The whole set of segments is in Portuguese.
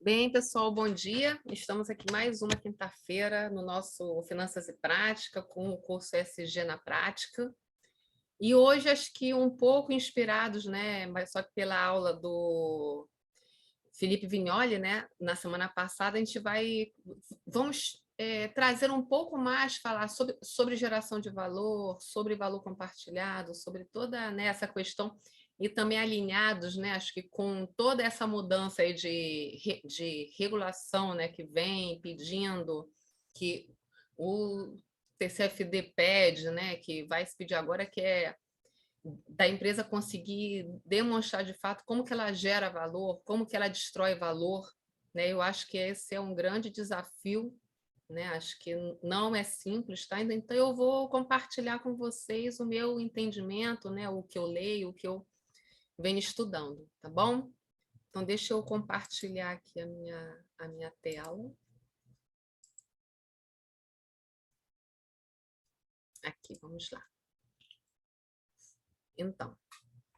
Bem, pessoal, bom dia. Estamos aqui mais uma quinta-feira no nosso Finanças e Prática, com o curso ESG na Prática. E hoje, acho que um pouco inspirados, né? Mas só que pela aula do Felipe Vignoli, né? Na semana passada, vamos trazer um pouco mais, falar sobre geração de valor, sobre valor compartilhado, sobre toda, né, essa questão e também alinhados, né, acho que com toda essa mudança aí de regulação, né, que vem pedindo, que o TCFD pede, né, que vai se pedir agora, que é da empresa conseguir demonstrar de fato como que ela gera valor, como que ela destrói valor, né? Eu acho que esse é um grande desafio, né? Acho que não é simples, tá? Então eu vou compartilhar com vocês o meu entendimento, né? O que eu leio, o que eu venho estudando, tá bom? Então deixa eu compartilhar aqui a minha tela. Aqui, vamos lá. Então,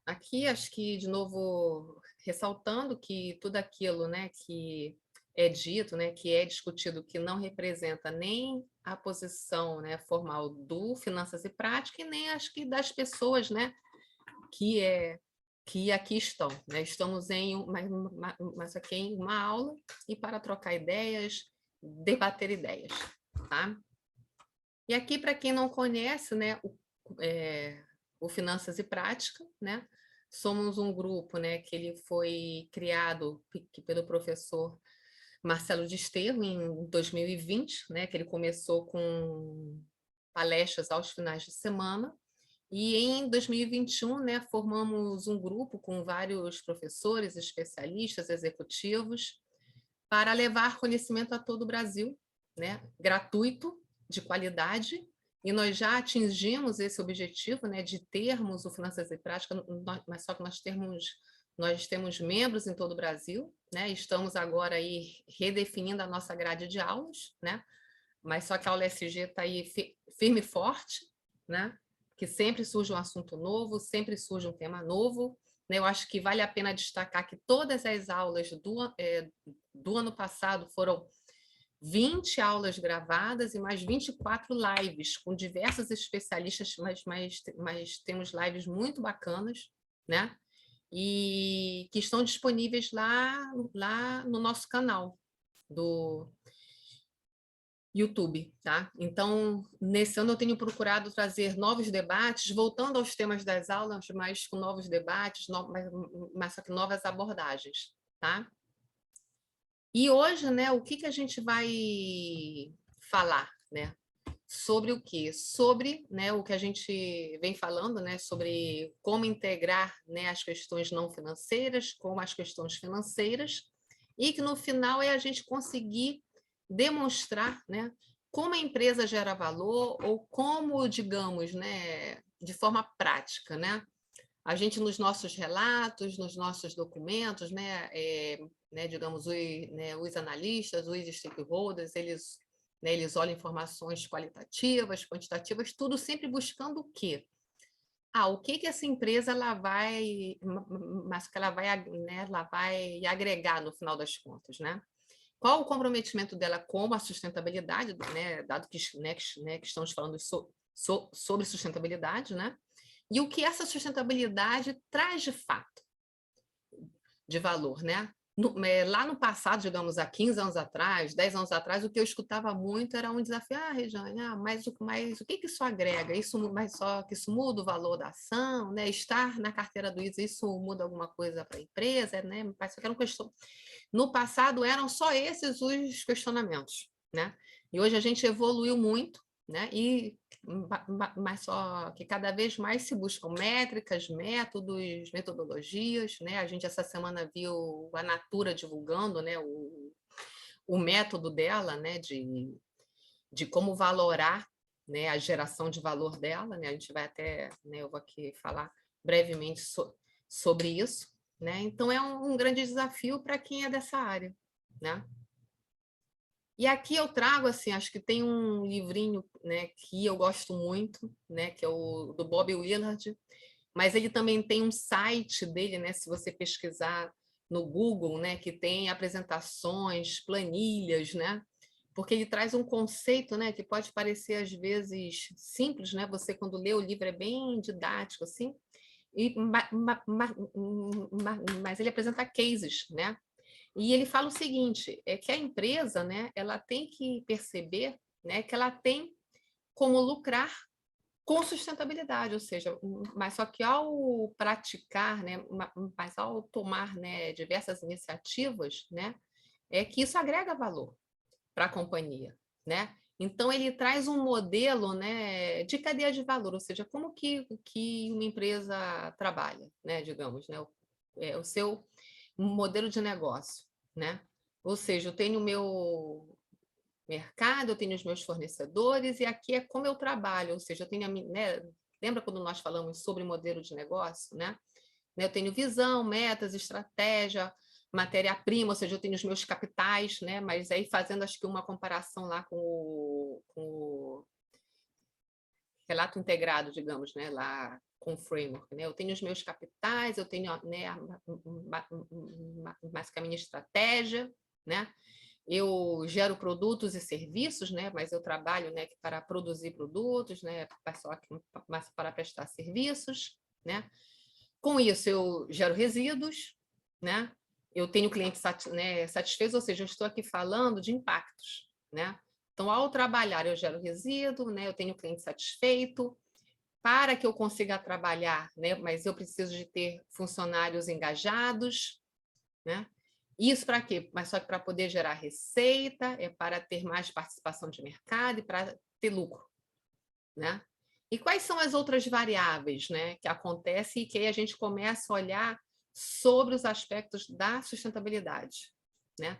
aqui acho que, de novo, ressaltando que tudo aquilo, né, que é dito, né, que é discutido, que não representa nem a posição, né, formal do Finanças e Prática e nem acho que das pessoas, né, que aqui estão, né? Estamos mas aqui em uma aula e para trocar ideias, debater ideias, tá? E aqui, para quem não conhece, né, o Finanças e Prática, né? Somos um grupo, né, que ele foi criado pelo professor Marcelo Desterro em 2020, né, que ele começou com palestras aos finais de semana. E em 2021, né, formamos um grupo com vários professores, especialistas, executivos, para levar conhecimento a todo o Brasil, né, gratuito, de qualidade, e nós já atingimos esse objetivo, né, de termos o Finanças e Prática, mas só que nós temos membros em todo o Brasil, né? Estamos agora aí redefinindo a nossa grade de aulas, né? Mas só que a aula SG está aí firme e forte, né? Que sempre surge um assunto novo, sempre surge um tema novo, né? Eu acho que vale a pena destacar que todas as aulas do ano passado foram 20 aulas gravadas e mais 24 lives com diversos especialistas, mas temos lives muito bacanas, né? E que estão disponíveis lá no nosso canal do YouTube, tá? Então, nesse ano eu tenho procurado trazer novos debates, voltando aos temas das aulas, mas com novos debates, mas só que novas abordagens, tá? E hoje, né, o que a gente vai falar, né? Sobre o quê? Sobre, né, o que a gente vem falando, né, sobre como integrar, né, as questões não financeiras com as questões financeiras e que no final é a gente conseguir demonstrar, né, como a empresa gera valor ou como, digamos, né, de forma prática, né? A gente nos nossos relatos, nos nossos documentos, né, digamos, os analistas, os stakeholders, eles olham informações qualitativas, quantitativas, tudo sempre buscando o quê? O que essa empresa mas que ela vai agregar no final das contas, né? Qual o comprometimento dela com a sustentabilidade, né, dado que estamos falando sobre sustentabilidade, né? E o que essa sustentabilidade traz de fato, de valor, né? Lá no passado, digamos, há 15 anos atrás, 10 anos atrás, o que eu escutava muito era um desafio, Rejane, mas o que isso agrega? Mas só que isso muda o valor da ação, né? Estar na carteira do ISA, isso muda alguma coisa para a empresa, né? Parece que era uma questão. No passado, eram só esses os questionamentos, né? E hoje a gente evoluiu muito, né? Mas só que cada vez mais se buscam métricas, métodos, metodologias, né? A gente essa semana viu a Natura divulgando, né, o método dela, né, de como valorar, né, a geração de valor dela, né? A gente vai até, né, eu vou aqui falar brevemente sobre isso, né? Então é um grande desafio para quem é dessa área, né? E aqui eu trago, assim, acho que tem um livrinho, né, que eu gosto muito, né, que é o do Bob Willard, mas ele também tem um site dele, né, se você pesquisar no Google, né, que tem apresentações, planilhas, né? Porque ele traz um conceito, né, que pode parecer às vezes simples, né? Você quando lê o livro é bem didático assim, mas ele apresenta cases, né? E ele fala o seguinte, é que a empresa, né, ela tem que perceber, né, que ela tem como lucrar com sustentabilidade, ou seja, mas só que ao praticar, né, mas ao tomar, né, diversas iniciativas, né, é que isso agrega valor para a companhia, né? Então ele traz um modelo, né, de cadeia de valor, ou seja, como que uma empresa trabalha, né, digamos, né, o seu modelo de negócio, né? Ou seja, eu tenho o meu mercado, eu tenho os meus fornecedores e aqui é como eu trabalho, ou seja, eu tenho né, lembra quando nós falamos sobre modelo de negócio, né? Eu tenho visão, metas, estratégia, matéria-prima, ou seja, eu tenho os meus capitais, né? Mas aí fazendo acho que uma comparação lá com o relato integrado, digamos, né? Lá com o framework, né? Eu tenho os meus capitais, eu tenho, né, mais que a minha estratégia, né? Eu gero produtos e serviços, né? Mas eu trabalho, né, para produzir produtos, né? Mas para prestar serviços, né? Com isso, eu gero resíduos, né? Eu tenho clientes satisfeitos, ou seja, eu estou aqui falando de impactos, né? Então, ao trabalhar, eu gero resíduo, né? Eu tenho cliente satisfeito. Para que eu consiga trabalhar, né? Mas eu preciso de ter funcionários engajados, né? Isso para quê? Mas só que para poder gerar receita, é para ter mais participação de mercado e para ter lucro, né? E quais são as outras variáveis, né, que acontecem e que aí a gente começa a olhar sobre os aspectos da sustentabilidade, né?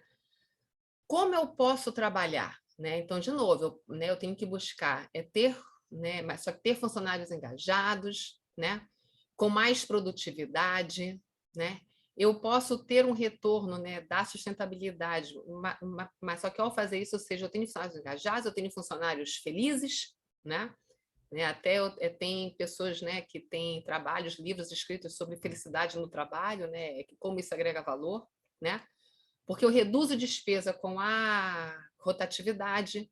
Como eu posso trabalhar, né? Então, de novo, eu tenho que buscar ter, né, mas só que ter funcionários engajados, né, com mais produtividade, né? Eu posso ter um retorno, né, da sustentabilidade, mas só que ao fazer isso, ou seja, eu tenho funcionários engajados, eu tenho funcionários felizes, né? Até tem pessoas, né, que têm trabalhos, livros escritos sobre felicidade no trabalho, né, como isso agrega valor, né? Porque eu reduzo despesa com a rotatividade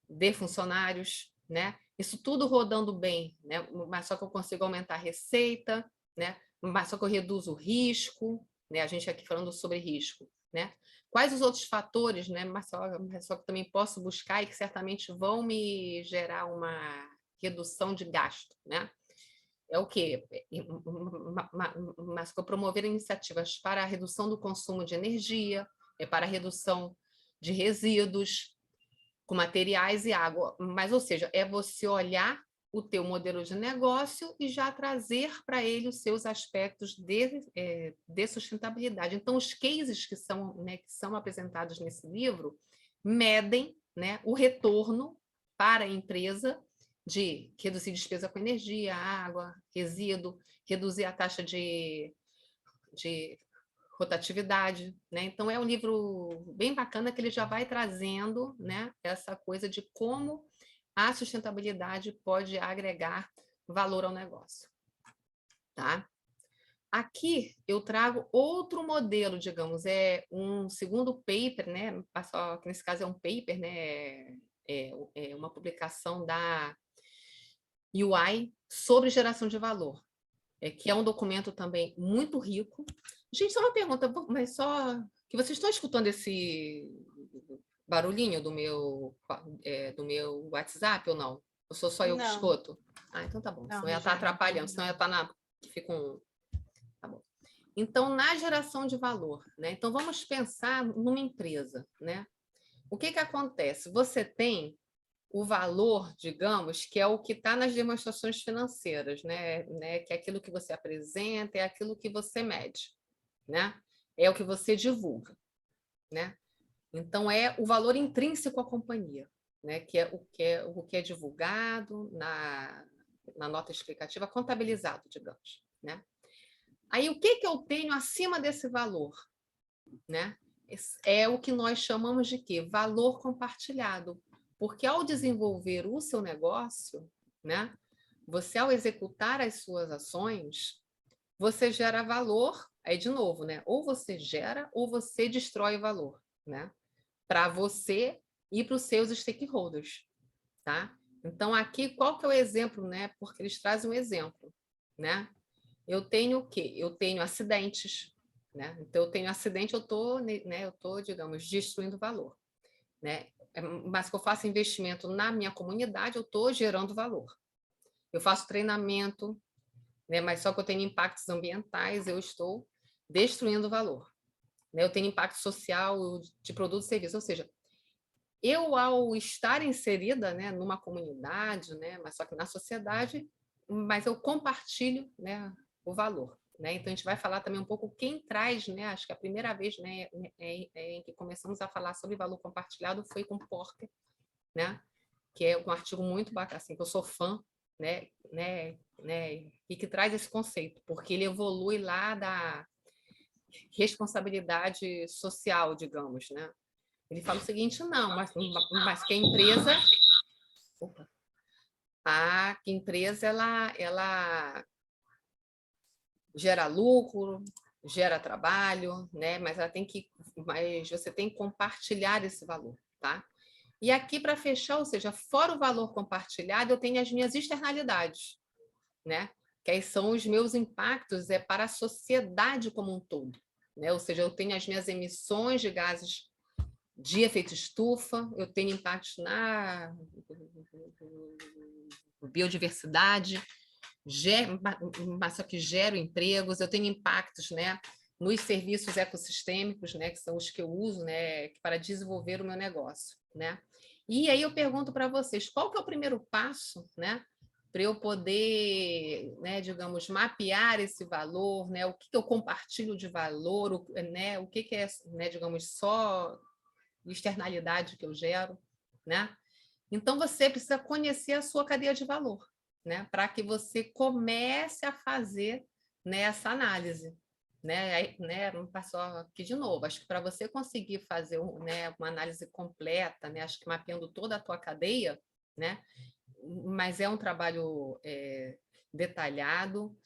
de funcionários, né? Isso tudo rodando bem, né? Mas só que eu consigo aumentar a receita, né? Mas só que eu reduzo o risco, né? A gente aqui falando sobre risco, né? Quais os outros fatores, né? Mas só que também posso buscar e que certamente vão me gerar uma redução de gasto, né? É o quê? Mas promover iniciativas para a redução do consumo de energia, para a redução de resíduos com materiais e água. Mas, ou seja, é você olhar o teu modelo de negócio e já trazer para ele os seus aspectos de sustentabilidade. Então, os cases que são apresentados nesse livro medem, né, o retorno para a empresa de reduzir despesa com energia, água, resíduo, reduzir a taxa de rotatividade, né? Então é um livro bem bacana que ele já vai trazendo, né, essa coisa de como a sustentabilidade pode agregar valor ao negócio, tá? Aqui eu trago outro modelo, digamos, é um segundo paper, né? Só que nesse caso é um paper, né? É uma publicação da UI sobre geração de valor, que é um documento também muito rico. Gente, só uma pergunta, mas só que vocês estão escutando esse barulhinho do meu WhatsApp ou não? Ou sou só eu que Não, escuto? Ah, então tá bom. não, Senão ia estar Regiane. atrapalhando, senão ia estar que fica um. Tá bom. Então, na geração de valor, né? Então, vamos pensar numa empresa, né? O que acontece? Você tem o valor, digamos, que é o que está nas demonstrações financeiras, né? Que é aquilo que você apresenta, é aquilo que você mede, né? É o que você divulga, né? Então é o valor intrínseco à companhia, né? Que é divulgado na nota explicativa, contabilizado, digamos, né? Aí o que eu tenho acima desse valor, né? É o que nós chamamos de quê? Valor compartilhado. Porque ao desenvolver o seu negócio, né? Você ao executar as suas ações, você gera valor, Aí, de novo, né? Ou você gera ou você destrói valor, né? Para você e para os seus stakeholders, tá? Então, aqui, qual que é o exemplo, né? Porque eles trazem um exemplo, né? Eu tenho o quê? Eu tenho acidentes, né? Então, eu tenho acidente, né? Digamos, destruindo valor, né? Mas que eu faço investimento na minha comunidade, eu estou gerando valor. Eu faço treinamento, né? Mas só que eu tenho impactos ambientais, eu estou destruindo valor, né? Eu tenho impacto social de produtos e serviços, ou seja, eu, ao estar inserida, né, numa comunidade, né, mas só que na sociedade, mas eu compartilho, né, o valor. Né? Então, a gente vai falar também um pouco quem traz, né, acho que a primeira vez, né, em que começamos a falar sobre valor compartilhado foi com Porter, né, que é um artigo muito bacana, assim, que eu sou fã, e que traz esse conceito, porque ele evolui lá da responsabilidade social, digamos, né? Ele fala o seguinte, não, mas que a empresa... Opa, que a empresa, ela gera lucro, gera trabalho, né? Mas você tem que compartilhar esse valor, tá? E aqui, para fechar, ou seja, fora o valor compartilhado, eu tenho as minhas externalidades, né? Que aí são os meus impactos para a sociedade como um todo, né? Ou seja, eu tenho as minhas emissões de gases de efeito estufa, eu tenho impactos na biodiversidade, mas só que gero empregos, eu tenho impactos, né, nos serviços ecossistêmicos, né, que são os que eu uso, né, para desenvolver o meu negócio, né? E aí eu pergunto para vocês, qual que é o primeiro passo, né, para eu poder, né, digamos, mapear esse valor, né, o que eu compartilho de valor, né, o que é, né, digamos, só externalidade que eu gero, né? Então, você precisa conhecer a sua cadeia de valor, né? Para que você comece a fazer, né, essa análise. Né? Aí, né, vamos passar aqui de novo. Acho que para você conseguir fazer né, uma análise completa, né, acho que mapeando toda a tua cadeia, né, mas é um trabalho detalhado,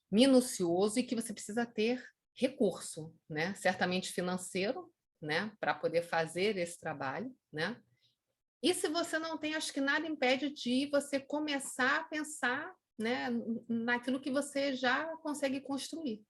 minucioso e que você precisa ter recurso, né? Certamente financeiro, né, para poder fazer esse trabalho, né? E se você não tem, acho que nada impede de você começar a pensar, né, naquilo que você já consegue construir,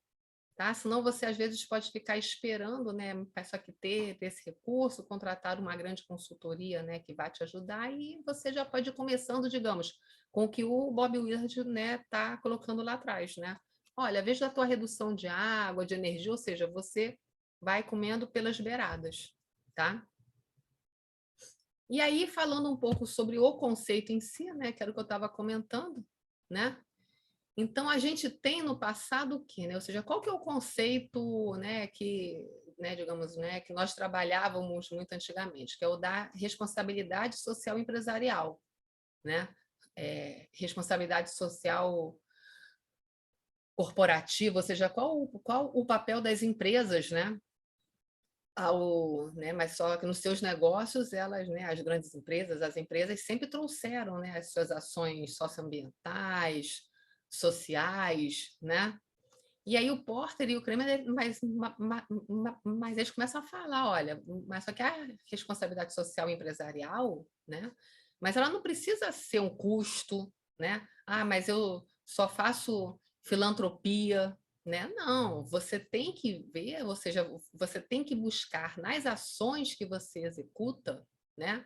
tá? Senão você às vezes pode ficar esperando, né, só que ter esse recurso, contratar uma grande consultoria, né, que vai te ajudar e você já pode ir começando, digamos, com o que o Bob Willard, né, tá colocando lá atrás, né? Olha, veja a tua redução de água, de energia, ou seja, você vai comendo pelas beiradas, tá? E aí, falando um pouco sobre o conceito em si, né, que era o que eu estava comentando, né? Então, a gente tem no passado o quê, né? Ou seja, qual que é o conceito, né, que, né, digamos, né, que nós trabalhávamos muito antigamente, que é o da responsabilidade social empresarial, né? Responsabilidade social corporativa, ou seja, qual o papel das empresas, né? Né, mas só que nos seus negócios, elas, né, as grandes empresas, as empresas sempre trouxeram, né, as suas ações socioambientais, sociais, né? E aí o Porter e o Kramer, mas eles começam a falar, olha, mas só que a responsabilidade social empresarial, né? Mas ela não precisa ser um custo, né? Mas eu só faço filantropia, né? Não, você tem que ver, ou seja, você tem que buscar nas ações que você executa, né?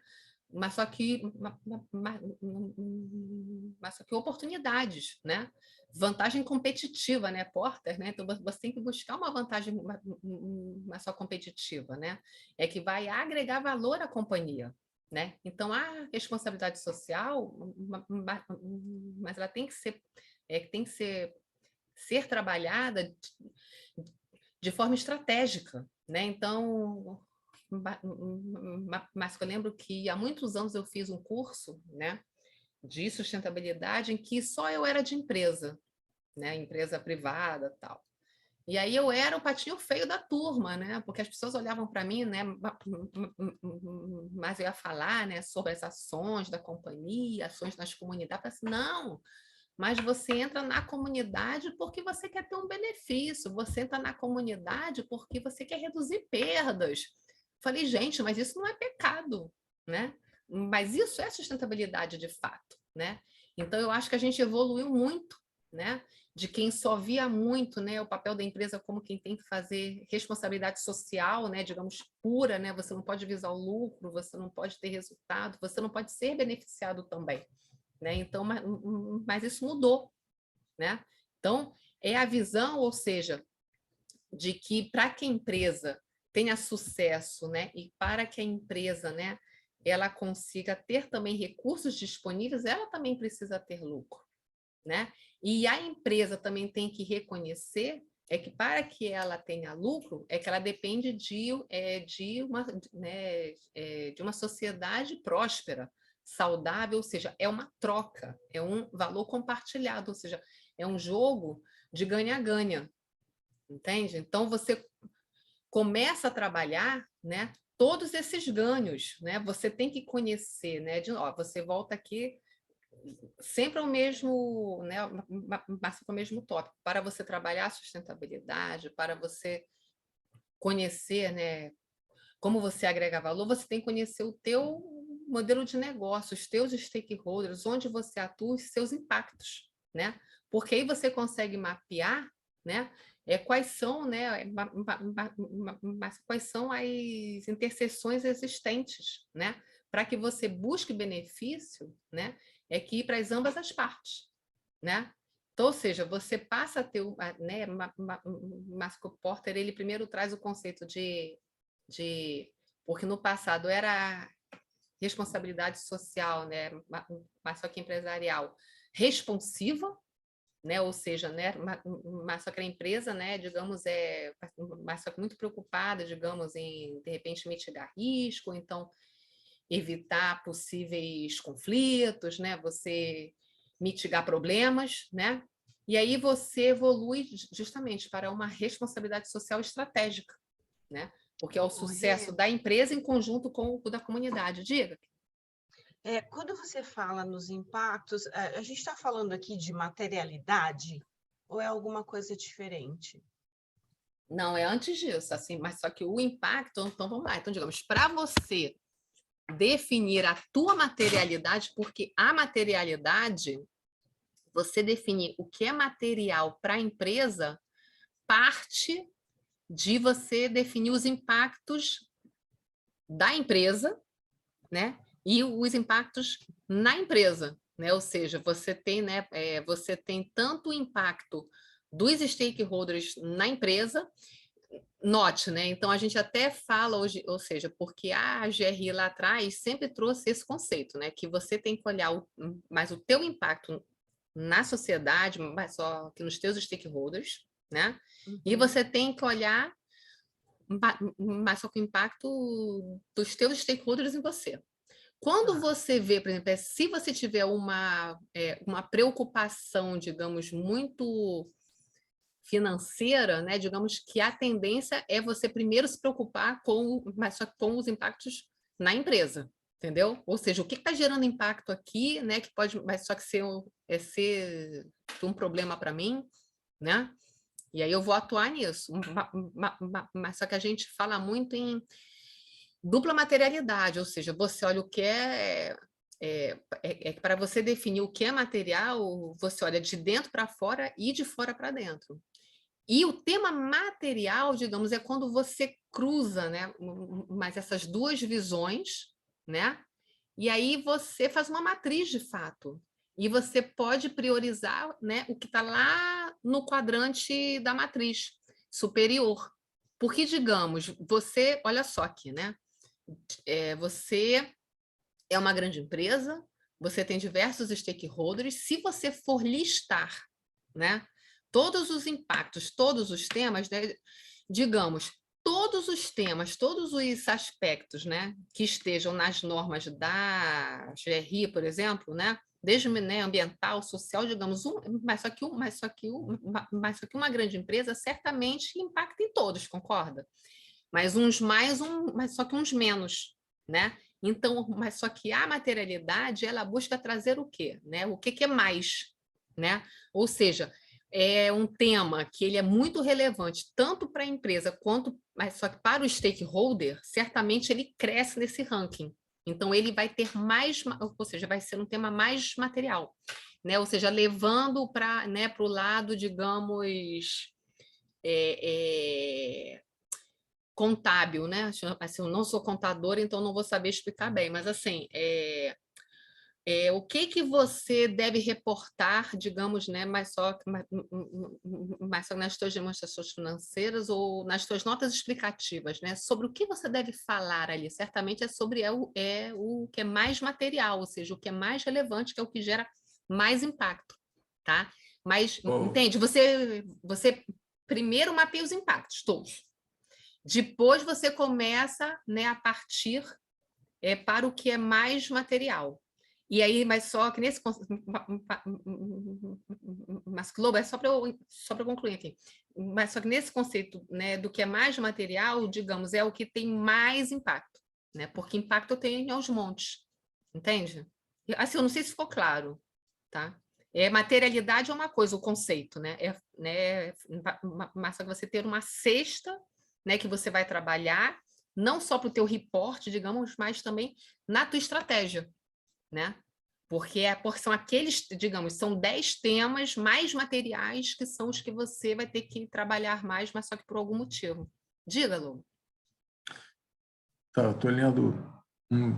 Mas só que, mas só que oportunidades, né? Vantagem competitiva, né, Porter, né? Então você tem que buscar uma vantagem mais só competitiva, né? É que vai agregar valor à companhia, né? Então a responsabilidade social, mas ela tem que ser trabalhada de forma estratégica, né? Então, mas eu lembro que há muitos anos eu fiz um curso, né, de sustentabilidade em que só eu era de empresa, né, empresa privada, tal. E aí eu era o patinho feio da turma, né? Porque as pessoas olhavam para mim, né? Mas eu ia falar, né, sobre as ações da companhia, ações nas comunidades, assim, não. mas você entra na comunidade porque você quer ter um benefício, você entra na comunidade porque você quer reduzir perdas. Falei, gente, mas isso não é pecado, né? Mas isso é sustentabilidade de fato, né? Então, eu acho que a gente evoluiu muito, né? De quem só via muito, né, o papel da empresa como quem tem que fazer responsabilidade social, né, digamos, pura, né? Você não pode visar o lucro, você não pode ter resultado, você não pode ser beneficiado também, né? Então, mas isso mudou, né? Então, é a visão, ou seja, de que para que a empresa tenha sucesso, né, e para que a empresa, né, ela consiga ter também recursos disponíveis, ela também precisa ter lucro, né? E a empresa também tem que reconhecer que para que ela tenha lucro, que ela depende de uma, né, de uma sociedade próspera, saudável, ou seja, é uma troca, é um valor compartilhado, ou seja, é um jogo de ganha-ganha, entende? Então, você começa a trabalhar, né, todos esses ganhos, né? Você tem que conhecer, né? Você volta aqui sempre ao mesmo, né, mas o mesmo tópico, para você trabalhar a sustentabilidade, para você conhecer, né, como você agrega valor, você tem que conhecer o teu modelo de negócio, os teus stakeholders, onde você atua, os seus impactos, né? Porque aí você consegue mapear, né, quais são, né, quais são as interseções existentes, né, para que você busque benefício, né, que ir para ambas as partes, né? Então, ou seja, você passa a ter, né, Marco Porter, ele primeiro traz o conceito porque no passado era responsabilidade social, né, mas só que empresarial, responsiva, né, ou seja, né, mas só que a empresa, né, digamos, mas só que muito preocupada, digamos, em de repente mitigar risco, então evitar possíveis conflitos, né, você mitigar problemas, né? E aí você evolui justamente para uma responsabilidade social estratégica, né? Porque é o sucesso da empresa em conjunto com o da comunidade. Diga. Quando você fala nos impactos, a gente está falando aqui de materialidade ou é alguma coisa diferente? Não, é antes disso, assim, mas só que o impacto, então vamos lá. Então, digamos, para você definir a tua materialidade, porque a materialidade, você definir o que é material para a empresa, parte de você definir os impactos da empresa, né? E os impactos na empresa, né? Ou seja, você tem, né? Você tem tanto o impacto dos stakeholders na empresa, note, né? Então a gente até fala hoje, ou seja, porque a GRI lá atrás sempre trouxe esse conceito, né? Que você tem que olhar mais o teu impacto na sociedade, mas só que nos teus stakeholders, né? E Uhum. você tem que olhar mas só com o impacto dos teus stakeholders em você. Quando Tá. você vê, por exemplo, se você tiver uma preocupação, digamos, muito financeira, né? Digamos que a tendência é você primeiro se preocupar mas só com os impactos na empresa, entendeu? Ou seja, o que está gerando impacto aqui, né? Que pode, mas só que ser um problema para mim, né? E aí eu vou atuar nisso. Mas só que a gente fala muito em dupla materialidade, ou seja, você olha o que para você definir o que é material, você olha de dentro para fora e de fora para dentro. E o tema material, digamos, é quando você cruza, né, mas essas duas visões, né? E aí você faz uma matriz de fato. E você pode priorizar, né, o que está lá no quadrante da matriz superior. Porque, digamos, você, olha só aqui, né? Você é uma grande empresa, você tem diversos stakeholders. Se você for listar, né, todos os impactos, todos os temas, né, digamos, todos os temas, todos os aspectos, né, que estejam nas normas da GRI, por exemplo, né, desde, né, ambiental, social, digamos, mas só que uma grande empresa certamente impacta em todos, concorda? Mas uns mais, mas só que uns menos, né? Então, mas só que a materialidade, ela busca trazer o quê, né? O que é mais? né? Ou seja, é um tema que ele é muito relevante tanto para a empresa quanto, mas só que para o stakeholder, certamente ele cresce nesse ranking. Então ele vai ter mais, ou seja, vai ser um tema mais material, né? Ou seja, levando para, né, para o lado, digamos, contábil, né? Assim, eu não sou contadora, então não vou saber explicar bem, mas assim, o que você deve reportar, digamos, né, mais só nas suas demonstrações financeiras ou nas suas notas explicativas, né, sobre o que você deve falar ali. Certamente é sobre o que é mais material, ou seja, o que é mais relevante, que é o que gera mais impacto, tá? Mas, entende? Você primeiro mapeia os impactos todos. Depois você começa, né, a partir para o que é mais material. E aí, mas só que nesse mas Globo é só para concluir aqui. Mas só que nesse conceito, né, do que é mais material, digamos, é o que tem mais impacto, né? Porque impacto tem aos montes, entende? Assim, eu não sei se ficou claro, tá? Materialidade é uma coisa, o conceito, né? Mas só que você ter uma cesta, né, que você vai trabalhar, não só para o teu reporte, digamos, mas também na tua estratégia, né? Porque são aqueles, digamos, são 10 temas mais materiais que são os que você vai ter que trabalhar mais, mas só que por algum motivo. Diga, Lu. Tá, eu estou lendo um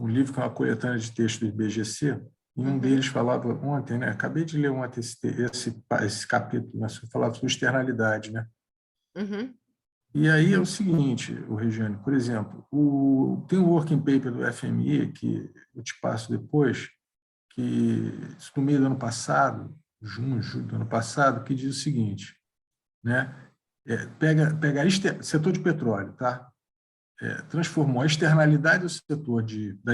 livro que é uma coletânea de textos do IBGC, e um deles falava ontem, né? Acabei de ler ontem esse capítulo, né? Falava sobre externalidade, né? E aí é o seguinte, Regiane, por exemplo, tem um working paper do FMI, que eu te passo depois, que no meio do ano passado, junho, julho do ano passado, que diz o seguinte, né? Pega setor de petróleo, tá? Transformou a externalidade do setor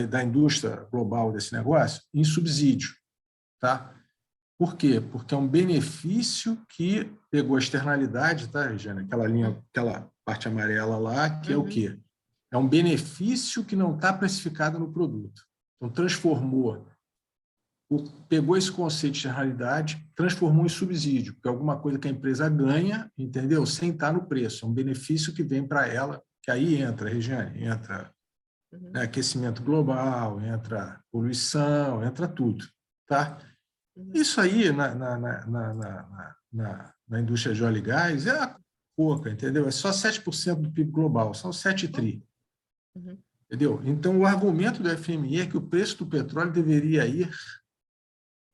da indústria global desse negócio em subsídio, tá? Por quê? Porque é um benefício que pegou a externalidade, tá, Regina? Aquela parte amarela lá, que é o quê? É um benefício que não está precificado no produto. Então, pegou esse conceito de externalidade, transformou em subsídio, que é alguma coisa que a empresa ganha, entendeu? Sem estar no preço. É um benefício que vem para ela, que aí entra, Regiane, entra né, aquecimento global, entra poluição, entra tudo, tá? Isso aí, na indústria de óleo e gás, é pouca, entendeu? É só 7% do PIB global, são 7 tri. Entendeu? Então, o argumento do FMI é que o preço do petróleo deveria ir,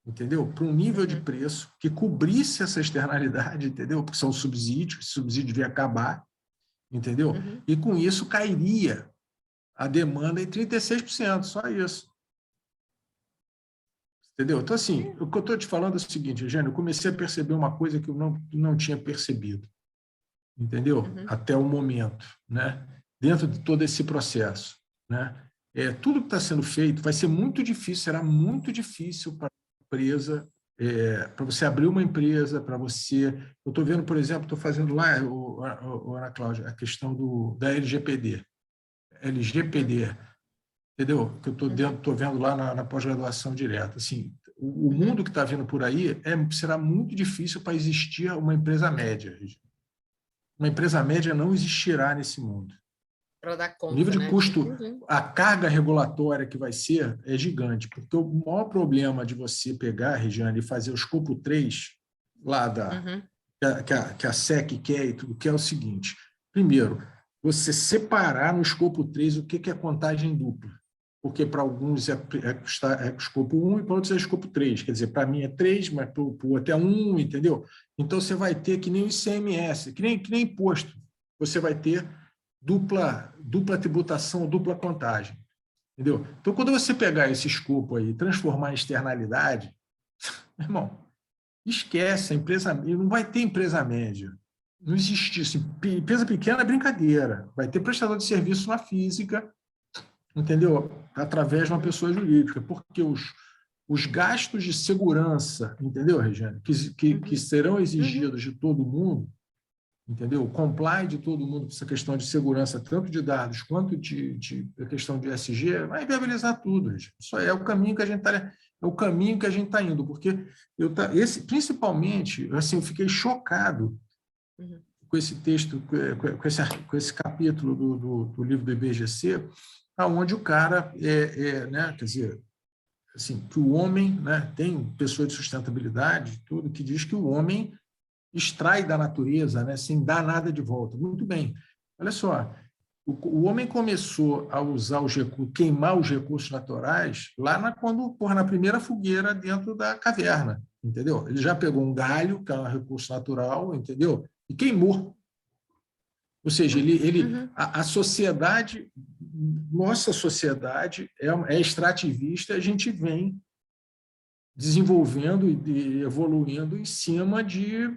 entendeu? Para um nível de preço que cobrisse essa externalidade, entendeu? Porque são subsídios, esse subsídio devia acabar, entendeu? E com isso cairia a demanda em 36%, só isso. Entendeu? Então, assim, o que eu estou te falando é o seguinte, Eugênio, eu comecei a perceber uma coisa que eu não tinha percebido, entendeu? Até o momento, né? Dentro de todo esse processo, né? Tudo que está sendo feito vai ser muito difícil, será muito difícil para a empresa, para você abrir uma empresa, para você... Eu estou vendo, por exemplo, estou fazendo lá, Ana Cláudia, a questão da LGPD. Entendeu? Que eu estou vendo lá na pós-graduação direta. Assim, o mundo que está vindo por aí será muito difícil para existir uma empresa média. Uma empresa média não existirá nesse mundo. Para dar conta, o nível de né? custo, a carga regulatória que vai ser é gigante, porque o maior problema de você pegar, Regiane, e fazer o escopo 3 lá que a SEC quer e tudo, que é o seguinte. Primeiro, você separar no escopo 3 o que é contagem dupla. Porque para alguns é escopo 1 e para outros é escopo 3. Quer dizer, para mim é 3, mas para o outro é 1, entendeu? Então, você vai ter que nem o ICMS, que nem imposto. Você vai ter dupla tributação, dupla contagem. Entendeu? Então, quando você pegar esse escopo aí e transformar em externalidade, meu irmão, esquece, a empresa não vai ter empresa média. Não existe isso. Empresa pequena é brincadeira. Vai ter prestador de serviço na física, entendeu? Através de uma pessoa jurídica, porque os gastos de segurança, entendeu, Regiane? Que serão exigidos de todo mundo, entendeu? O comply de todo mundo para essa questão de segurança, tanto de dados quanto de questão de ESG, vai viabilizar tudo. Gente. Isso aí é o caminho que a gente está indo, porque principalmente, assim, eu fiquei chocado com esse texto, com esse capítulo do livro do IBGC, aonde o cara né, quer dizer, assim, que o homem, né, tem pessoa de sustentabilidade, tudo que diz que o homem extrai da natureza, né, sem dar nada de volta. Muito bem. Olha só, o homem começou a usar os recursos, queimar os recursos naturais lá na primeira fogueira dentro da caverna, entendeu? Ele já pegou um galho, que é um recurso natural, entendeu? E queimou. Ou seja, a sociedade, nossa sociedade é extrativista, a gente vem desenvolvendo e evoluindo em cima de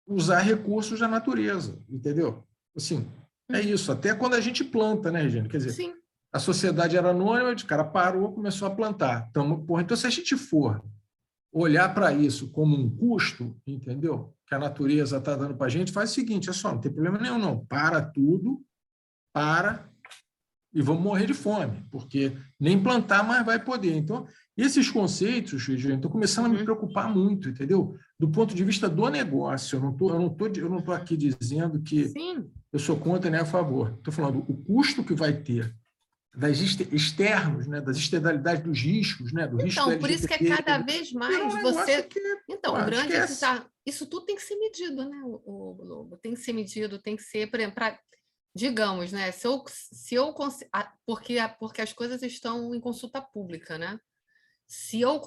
usar recursos da natureza, entendeu? Assim, é isso. Até quando a gente planta, né, Regina? Quer dizer, Sim. A sociedade era anônima, o cara parou, começou a plantar. Então, se a gente for olhar para isso como um custo, entendeu? Que a natureza está dando para a gente, faz o seguinte, é só, não tem problema nenhum, não. Para tudo, e vamos morrer de fome, porque nem plantar mais vai poder. Então, esses conceitos, Regina, estão começando a me preocupar muito, entendeu? Do ponto de vista do negócio. Eu não tô aqui dizendo que eu sou contra nem a favor. Estou falando o custo que vai ter das externos, né, das externalidades dos riscos, né, do risco Então, por isso que é cada vez mais você... Então, o grande isso tudo tem que ser medido, né, o Lobo? Tem que ser medido, tem que ser, por exemplo, digamos, né, porque as coisas estão em consulta pública, né? Se eu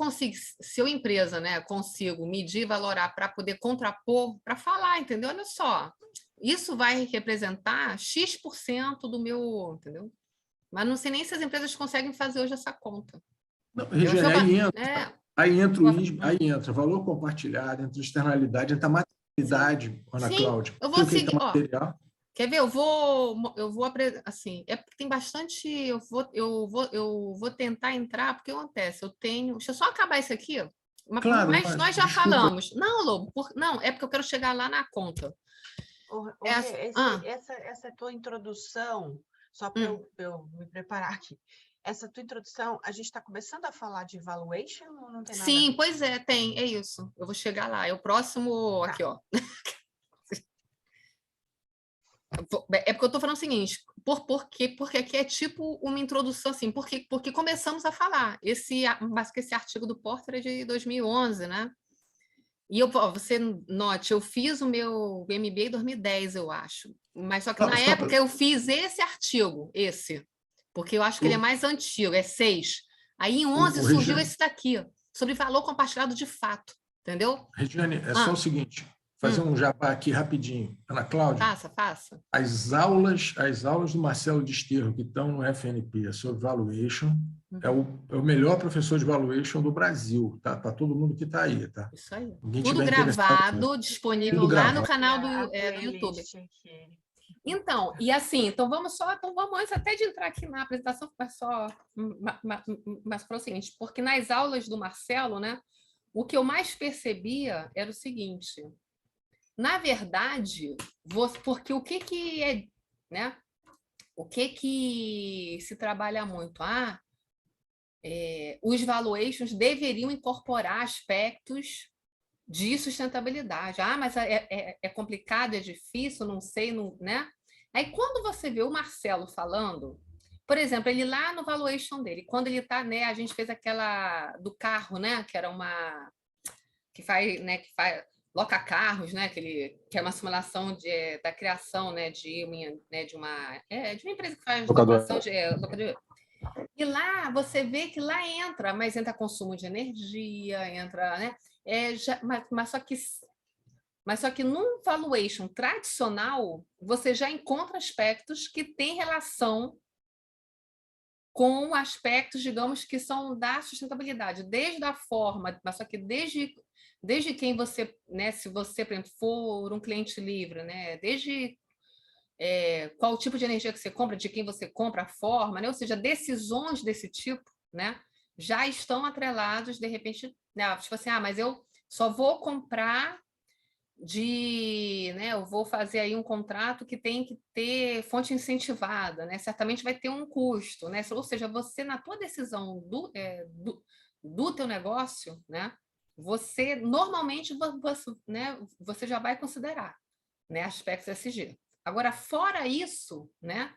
empresa, né, consigo medir e valorar para poder contrapor, para falar, entendeu? Olha só, isso vai representar X% do meu, entendeu? Mas não sei nem se as empresas conseguem fazer hoje essa conta. Não, Regiane, aí entra valor compartilhado, entra externalidade, entra materialidade, Ana Cláudia. Eu vou seguir, quer ver? Eu vou assim, é porque tem bastante, eu vou tentar entrar, porque acontece, deixa eu só acabar isso aqui, claro, mas nós já falamos. Não, Lobo, não, é porque eu quero chegar lá na conta. Essa tua introdução, só para eu me preparar aqui, essa tua introdução, a gente está começando a falar de valuation ou não tem nada? Sim, pois é, é isso. Eu vou chegar lá. É o próximo, aqui, ó. É porque eu estou falando o seguinte, porque aqui é tipo uma introdução, assim, porque começamos a falar. Esse artigo do Porter é de 2011, né? E você note, eu fiz o meu MBA em 2010, eu acho. Mas só que na época eu fiz esse artigo, porque eu acho que ele é mais antigo, é 6. Aí em 11 surgiu esse daqui, sobre valor compartilhado de fato, entendeu? Regiane, só o seguinte, fazer um jabá aqui rapidinho. Ana Cláudia. Faça. As aulas do Marcelo Desterro, que estão no FNP, sobre valuation, é o melhor professor de valuation do Brasil, tá? Para todo mundo que está aí, tá? Isso aí. Tudo gravado, disponível lá no canal do YouTube. Então, e assim, vamos antes até de entrar aqui na apresentação, mas para o seguinte, porque nas aulas do Marcelo, né, o que eu mais percebia era o seguinte, na verdade, porque o que é, né, o que se trabalha muito? Os valuations deveriam incorporar aspectos de sustentabilidade. Mas é complicado, é difícil, não sei, né? Aí, quando você vê o Marcelo falando, por exemplo, ele lá no valuation dele, quando ele está, né, a gente fez aquela do carro, né, que era uma... que faz loca carros, né, que é uma simulação da criação, né, de uma empresa que faz locação de... E lá, você vê que lá entra consumo de energia, entra, né? Mas só que num valuation tradicional, você já encontra aspectos que têm relação com aspectos, digamos, que são da sustentabilidade, desde a forma, mas só que desde quem você, né? Se você, por exemplo, for um cliente livre, né? Desde qual tipo de energia que você compra, de quem você compra, a forma, né? Ou seja, decisões desse tipo, né? Já estão atrelados, de repente, né? Tipo assim, mas eu só vou comprar né, eu vou fazer aí um contrato que tem que ter fonte incentivada, né? Certamente vai ter um custo, né? Ou seja, você, na tua decisão do teu negócio, né, você normalmente né, você já vai considerar, né, aspectos ESG. Agora, fora isso, né,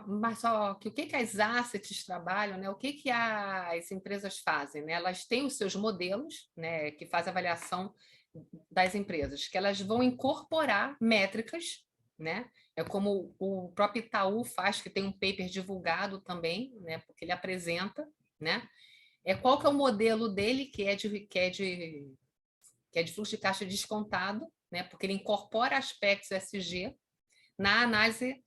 mas só que o que as assets trabalham, né, o que as empresas fazem, né? Elas têm os seus modelos, né, que fazem avaliação das empresas, que elas vão incorporar métricas, né? É como o próprio Itaú faz, que tem um paper divulgado também, né? Porque ele apresenta, né? Qual que é o modelo dele, que é de fluxo de caixa descontado, né? Porque ele incorpora aspectos ESG na análise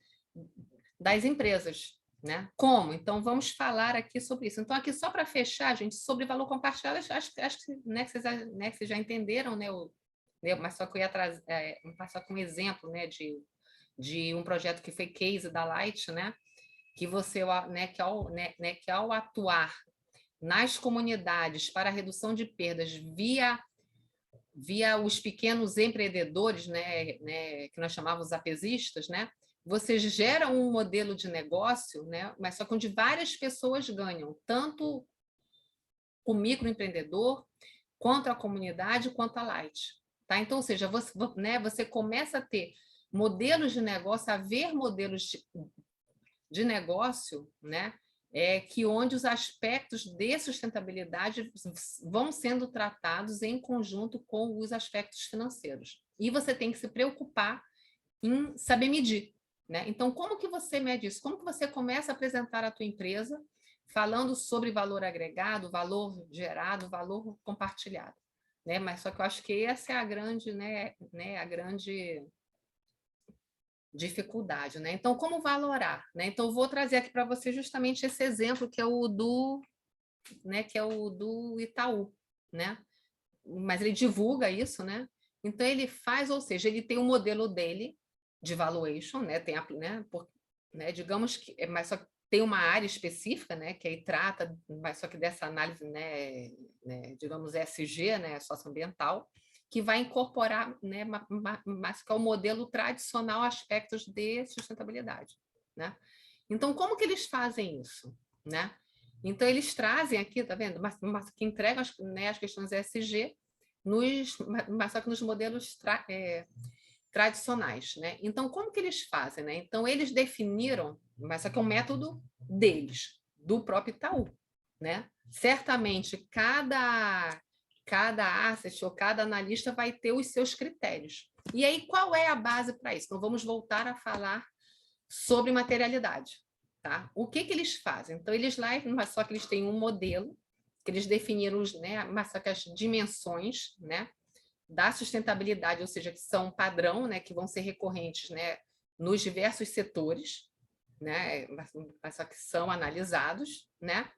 das empresas, né? Como? Então, vamos falar aqui sobre isso. Então, aqui só para fechar, gente, sobre valor compartilhado, acho que, né, que vocês já entenderam, né? Mas só que eu ia trazer, passar com um exemplo, né, de um projeto que foi case da Light, né? Que você, né, que ao atuar nas comunidades para a redução de perdas via os pequenos empreendedores, né, que nós chamávamos apesistas, né? Você gera um modelo de negócio, né, mas só que onde várias pessoas ganham, tanto o microempreendedor, quanto a comunidade, quanto a Light. Tá? Então, ou seja, você começa a ter modelos de negócio, a ver modelos de negócio, né, que onde os aspectos de sustentabilidade vão sendo tratados em conjunto com os aspectos financeiros. E você tem que se preocupar em saber medir, né? Então, como que você mede isso? Como que você começa a apresentar a tua empresa falando sobre valor agregado, valor gerado, valor compartilhado, né? Mas só que eu acho que essa é a grande, né, a grande dificuldade, né? Então, como valorar, né? Então, eu vou trazer aqui para você justamente esse exemplo que é o do, né, que é o do Itaú, né? Mas ele divulga isso, né? Então, ele faz, ou seja, ele tem um modelo dele de valuation, né? Tem né? Digamos que, mas só que tem uma área específica, né? Que aí trata, mas só que dessa análise, né? Digamos ESG, né? Socioambiental, que vai incorporar, né? Mas que é o modelo tradicional aspectos de sustentabilidade, né? Então, como que eles fazem isso, né? Então, eles trazem aqui, tá vendo? Mas que entregam né, as questões ESG mas só que nos modelos tradicionais, né? Então, como que eles fazem, né? Então, eles definiram, mas só que é um método deles, do próprio Itaú, né? Certamente, cada asset ou cada analista vai ter os seus critérios. E aí, qual é a base para isso? Então, vamos voltar a falar sobre materialidade, tá? O que eles fazem? Então, eles lá, mas só que eles têm um modelo que eles definiram, né, mas só que as dimensões, né, da sustentabilidade, ou seja, que são padrão, né, que vão ser recorrentes, né, nos diversos setores, né, mas só que são analisados, né?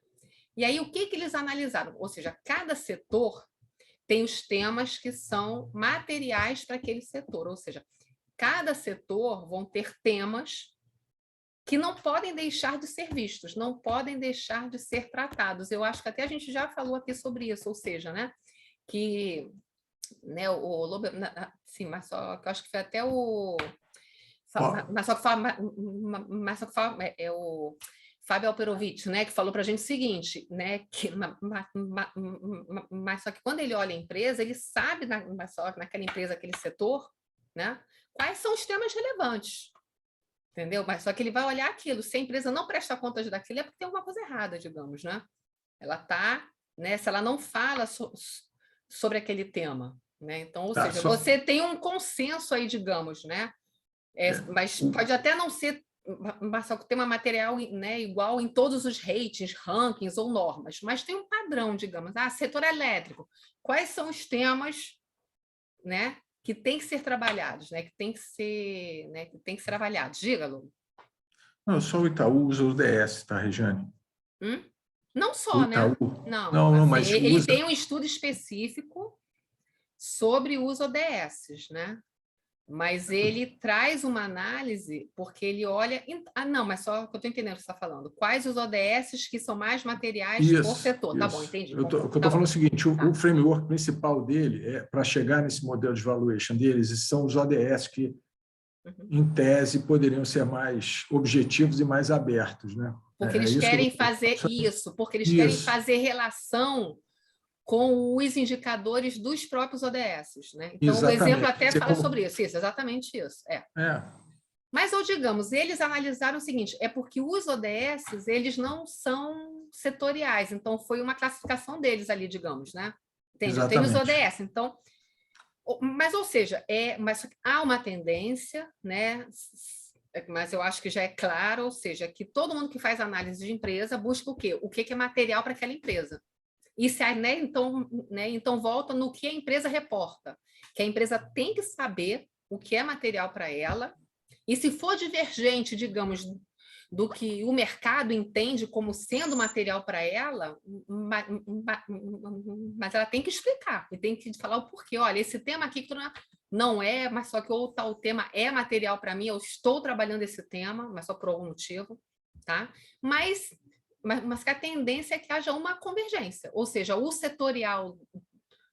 E aí o que eles analisaram? Ou seja, cada setor tem os temas que são materiais para aquele setor, ou seja, cada setor vão ter temas que não podem deixar de ser vistos, não podem deixar de ser tratados. Eu acho que até a gente já falou aqui sobre isso, ou seja, né, que, né, o Lobo, sim, mas só que eu acho que foi até o mas só que é o Fábio Alperovitch, né, que falou para a gente o seguinte, né, que mas só que quando ele olha a empresa, ele sabe naquela empresa, aquele setor, né, quais são os temas relevantes. Entendeu? Mas só que ele vai olhar aquilo. Se a empresa não presta contas daquilo, é porque tem alguma coisa errada, digamos, né? Ela está, né? Se ela não fala sobre aquele tema, né? Então, ou seja, você tem um consenso aí, digamos, né? Mas pode até não ser, mas só que tem uma material, né, igual em todos os ratings, rankings ou normas, mas tem um padrão, digamos. Setor elétrico. Quais são os temas, né, que tem que ser trabalhados, né? Que tem que ser avaliados. Diga, Lu. Não, só o Itaú usa o DS, tá, Regiane? Não só, né? Não, assim, mas ele usa... tem um estudo específico sobre os ODS, né? Mas ele traz uma análise porque ele olha... não, mas só que eu estou entendendo o que você está falando. Quais os ODS que são mais materiais por setor? Tá bom, entendi. O que eu estou falando é o seguinte, o framework principal dele, para chegar nesse modelo de valuation deles, são os ODS que, em tese, poderiam ser mais objetivos e mais abertos, né? Porque eles querem fazer isso, porque eles querem fazer relação com os indicadores dos próprios ODS, né? Então, o exemplo até fala sobre isso, exatamente isso. Mas, ou digamos, eles analisaram o seguinte, é porque os ODS, eles não são setoriais, então foi uma classificação deles ali, digamos, né? Entende? Tem os ODS, então... Mas, ou seja, mas há uma tendência, né? Mas eu acho que já é claro, ou seja, que todo mundo que faz análise de empresa busca o quê? O que é material para aquela empresa. E se, né, então volta no que a empresa reporta, que a empresa tem que saber o que é material para ela, e se for divergente, digamos, do que o mercado entende como sendo material para ela, mas ela tem que explicar, e tem que falar o porquê. Olha, esse tema aqui não é, mas só que o tal tema é material para mim, eu estou trabalhando esse tema, mas só por algum motivo, tá? Mas que a tendência é que haja uma convergência, ou seja, o setorial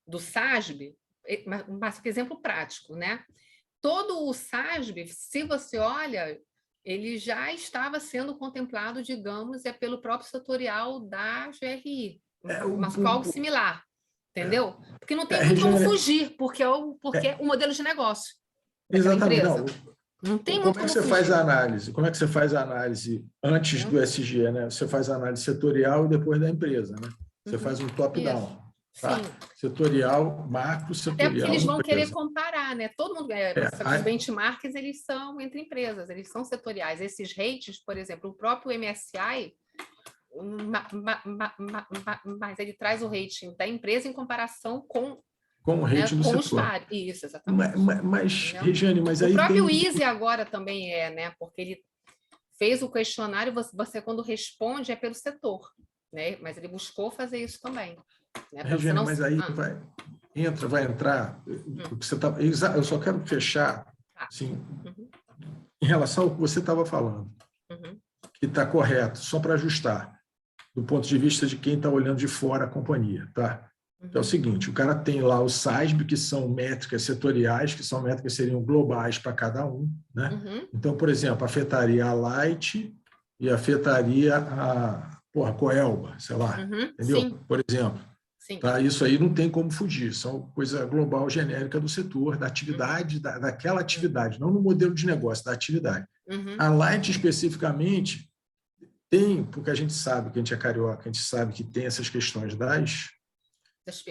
do SASB, mas exemplo prático, né? Todo o SASB, se você olha, ele já estava sendo contemplado, digamos, pelo próprio setorial da GRI, mas com algo similar, entendeu? Porque não tem muito como fugir, porque é o modelo de negócio daquela empresa. Não tem muito como é que você faz a análise? Como é que você faz a análise antes do SG, né? Você faz a análise setorial e depois da empresa, né? Você faz um top-down. Tá? Setorial, macro, setorial. Até porque eles vão querer comparar, né? Todo mundo os benchmarks, eles são entre empresas, eles são setoriais. Esses rates, por exemplo, o próprio MSCI, mas ele traz o rating da empresa em comparação com o rating do setor. Isso, exatamente. Mas Regiane, mas aí o próprio Easy agora também né? Porque ele fez o questionário, você quando responde é pelo setor, né? Mas ele buscou fazer isso também. Né? Regiane, mas aí vai entrar... O que você tá, eu só quero fechar assim, em relação ao que você estava falando, que está correto, só para ajustar, do ponto de vista de quem está olhando de fora a companhia, tá? É o seguinte, o cara tem lá o SASB, que são métricas setoriais, que são métricas que seriam globais para cada um, né? Então, por exemplo, afetaria a Light e afetaria a Coelba, sei lá, entendeu? Sim. Por exemplo. Tá? Isso aí não tem como fugir, são coisa global genérica do setor, da atividade, daquela atividade, não no modelo de negócio, da atividade. A Light, especificamente, tem, porque a gente sabe que a gente é carioca, a gente sabe que tem essas questões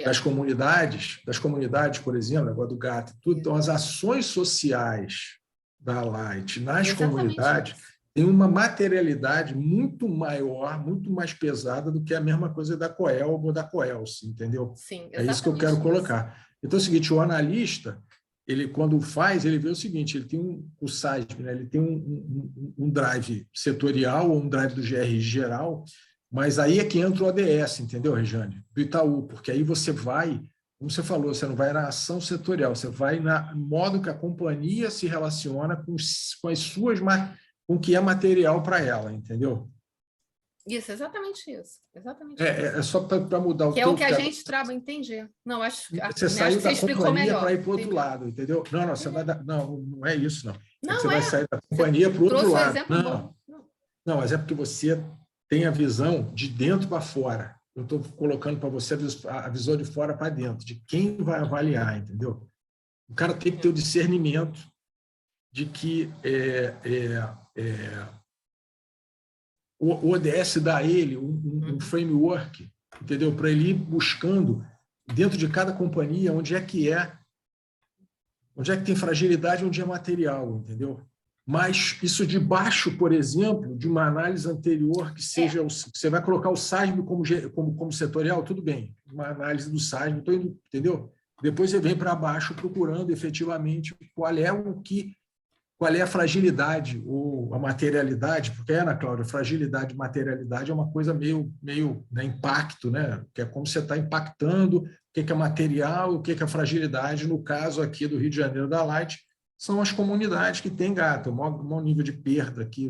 das comunidades, por exemplo, negócio do gato e tudo. Então, as ações sociais da Light nas comunidades têm uma materialidade muito maior, muito mais pesada do que a mesma coisa da Coelba ou da Coelce, entendeu? Sim, é isso que eu quero colocar. Então, é o seguinte, o analista, ele, quando faz, ele vê o seguinte, ele tem o SASB, né? Ele tem um drive setorial ou um drive do GRI geral, mas aí é que entra o ODS, entendeu, Regiane? Do Itaú, porque aí você vai, como você falou, você não vai na ação setorial, você vai no modo que a companhia se relaciona com as suas, com o que é material para ela, entendeu? Isso, exatamente isso. É só para mudar o que é o que a gente trabalha, entendi. Não, acho que você saiu da companhia para ir para o outro entendi. lado, entendeu? Não, você vai dar, não é isso, não. Não, você vai sair da companhia para o outro lado. Não, mas é porque você tem a visão de dentro para fora. Eu estou colocando para você a visão de fora para dentro, de quem vai avaliar, entendeu? O cara tem que ter o discernimento de que o ODS dá a ele um framework, entendeu? Para ele ir buscando dentro de cada companhia onde é que tem fragilidade, onde é material, entendeu? Mas isso de baixo, por exemplo, de uma análise anterior que seja... Você vai colocar o SASB como setorial, tudo bem. Uma análise do SASB, entendeu? Depois você vem para baixo procurando efetivamente qual é a fragilidade ou a materialidade, porque, Ana Cláudia, fragilidade e materialidade é uma coisa meio né, impacto, né? Que é como você está impactando, o que é material e o que é fragilidade, no caso aqui do Rio de Janeiro da Light, são as comunidades que têm gato. O maior nível de perda aqui,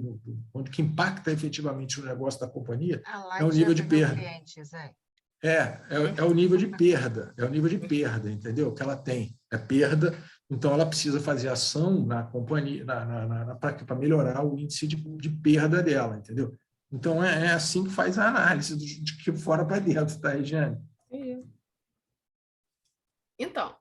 onde que impacta efetivamente o negócio da companhia, é o nível de perda. Clientes, é o nível de perda, entendeu? Que ela tem, é perda, então ela precisa fazer ação na companhia para melhorar o índice de perda dela, entendeu? Então é assim que faz a análise de que fora para dentro, tá, Regiane? Então,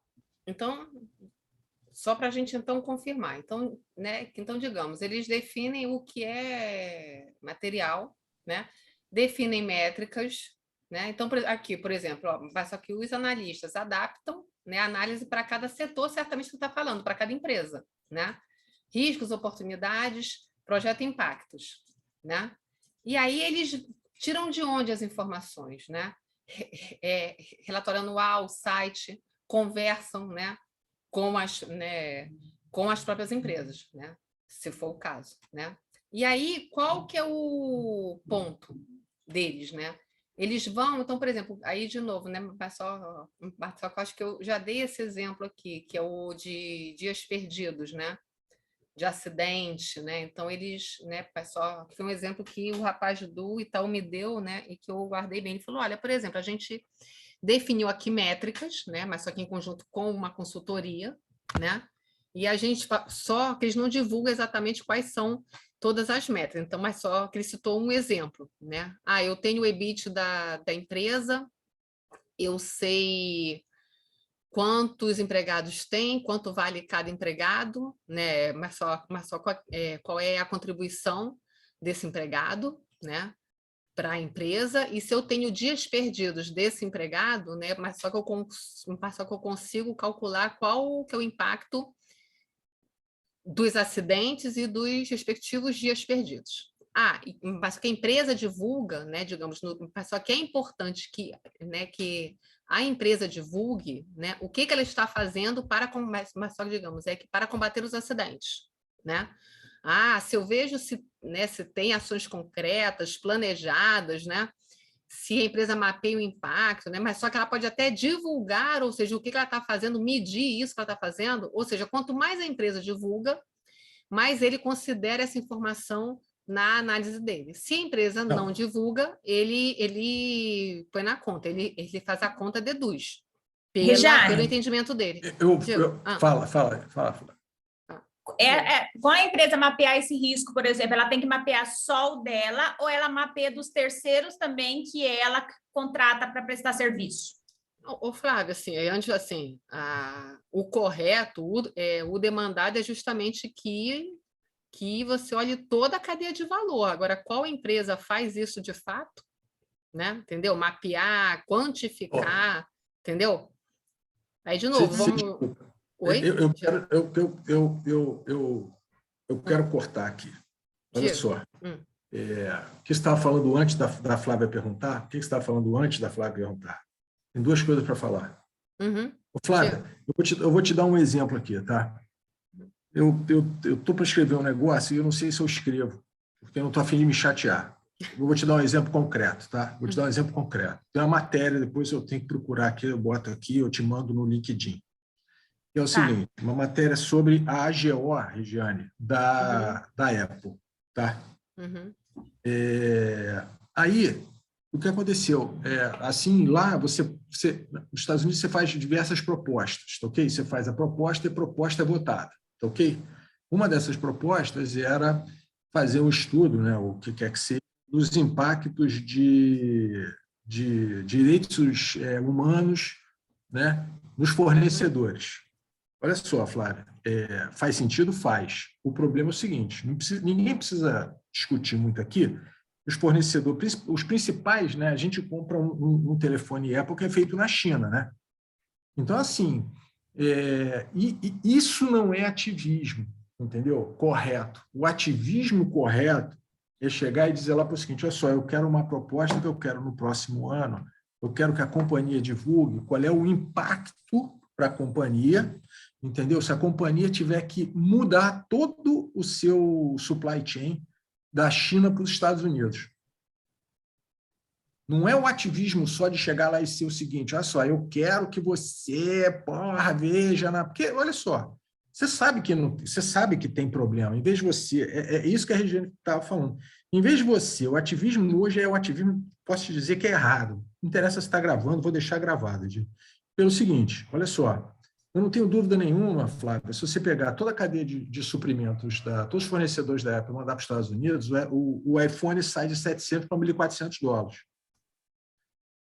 só para a gente então confirmar. Então, né? Então, digamos, eles definem o que é material, né? Definem métricas, né? Então, aqui, por exemplo, só que os analistas adaptam, né, a análise para cada setor, certamente que está falando, para cada empresa, né? Riscos, oportunidades, projeto e impactos, né? E aí eles tiram de onde as informações, né? Relatório anual, site, conversam, né? Com as próprias empresas, né? Se for o caso, né? E aí, qual que é o ponto deles, né? Eles vão, então, por exemplo, aí de novo, né? Mas só que eu acho que eu já dei esse exemplo aqui, que é o de dias perdidos, né? De acidente, né? Então, eles, né? Só que foi um exemplo que o rapaz do Itaú me deu, né? E que eu guardei bem. Ele falou: olha, por exemplo, a gente definiu aqui métricas, né? Mas só que em conjunto com uma consultoria, né? E a gente só que eles não divulgam exatamente quais são todas as métricas. Então, mas só que ele citou um exemplo, né? Eu tenho o EBIT da empresa, eu sei quantos empregados tem, quanto vale cada empregado, né? Mas só qual é a contribuição desse empregado, né? Para a empresa, e se eu tenho dias perdidos desse empregado, né? Mas só que eu consigo calcular qual que é o impacto dos acidentes e dos respectivos dias perdidos. Mas só que a empresa divulga, né? Digamos, mas só que é importante que, né, que a empresa divulgue, né? O que ela está fazendo para, mas só que, digamos, para combater os acidentes, né? Se eu vejo se tem ações concretas, planejadas, né? Se a empresa mapeia o impacto, né? Mas só que ela pode até divulgar, ou seja, o que ela está fazendo, medir isso que ela está fazendo, ou seja, quanto mais a empresa divulga, mais ele considera essa informação na análise dele. Se a empresa não divulga, ele põe na conta, ele faz a conta, deduz, pelo entendimento dele. Fala. Com a empresa mapear esse risco, por exemplo, ela tem que mapear só o dela ou ela mapeia dos terceiros também que ela contrata para prestar serviço? Flávia, assim, o correto, o demandado é justamente que você olhe toda a cadeia de valor. Agora, qual empresa faz isso de fato? Né? Entendeu? Mapear, quantificar, entendeu? Aí, de novo, vamos... Oi? Eu quero cortar aqui. Olha só. O que você estava falando antes da Flávia perguntar? O que você estava falando antes da Flávia perguntar? Tem duas coisas para falar. Flávia, eu vou te dar um exemplo aqui, tá? Eu estou para escrever um negócio e eu não sei se eu escrevo, porque eu não estou a fim de me chatear. Eu vou te dar um exemplo concreto, tá? Vou te dar um exemplo concreto. Tem uma matéria, depois eu tenho que procurar aqui, eu boto aqui, eu te mando no LinkedIn. Que é o seguinte, uma matéria sobre a AGO, Regiane, da Apple, tá? Aí, o que aconteceu? Assim, lá, nos Estados Unidos, você faz diversas propostas, tá ok? Você faz a proposta e a proposta é votada, tá ok? Uma dessas propostas era fazer um estudo, né, o que quer que seja, dos impactos de direitos humanos, né, nos fornecedores. Olha só, Flávia, faz sentido? Faz. O problema é o seguinte, ninguém precisa discutir muito aqui. Os fornecedores, os principais, né, a gente compra um telefone Apple que é feito na China, né? Então, assim, isso não é ativismo, entendeu? Correto. O ativismo correto é chegar e dizer lá para o seguinte, olha só, eu quero uma proposta que eu quero no próximo ano, eu quero que a companhia divulgue qual é o impacto para a companhia, entendeu? Se a companhia tiver que mudar todo o seu supply chain da China para os Estados Unidos. Não é o ativismo só de chegar lá e ser o seguinte, olha só, eu quero que você, veja... Porque, olha só, Você sabe que não, você sabe que tem problema. Em vez de você, é isso que a Regiane estava falando. Em vez de você, o ativismo hoje é o ativismo, posso te dizer que é errado. Não interessa se está gravando, vou deixar gravado. Pelo seguinte, olha só, eu não tenho dúvida nenhuma, Flávia, se você pegar toda a cadeia de suprimentos, todos os fornecedores da Apple e mandar para os Estados Unidos, o iPhone sai de $700 para $1.400.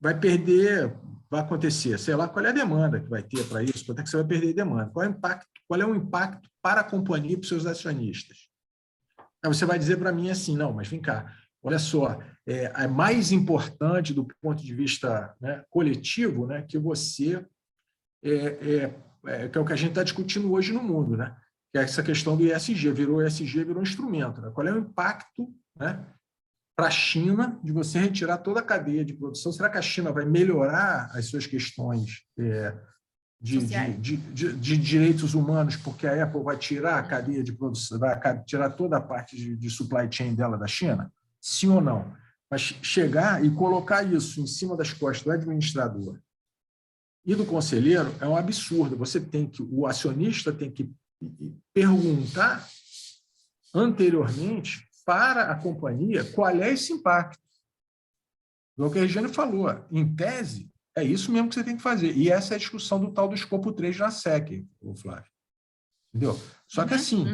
Vai perder, vai acontecer, sei lá, qual é a demanda que vai ter para isso, quanto é que você vai perder demanda, qual é o impacto para a companhia e para os seus acionistas. Aí você vai dizer para mim assim, não, mas vem cá, olha só, é mais importante do ponto de vista, né, coletivo, né, que você, que é o que a gente está discutindo hoje no mundo, né, que é essa questão do ESG, virou instrumento, né, qual é o impacto, né, para a China de você retirar toda a cadeia de produção? Será que a China vai melhorar as suas questões de direitos humanos, porque a Apple vai tirar a cadeia de produção, vai tirar toda a parte de supply chain dela da China? Sim ou não? Mas chegar e colocar isso em cima das costas do administrador e do conselheiro é um absurdo. O acionista tem que perguntar anteriormente para a companhia qual é esse impacto. O que a Regiane falou, em tese, é isso mesmo que você tem que fazer. E essa é a discussão do tal do escopo 3 na SEC, Flávio. Entendeu? Só que assim,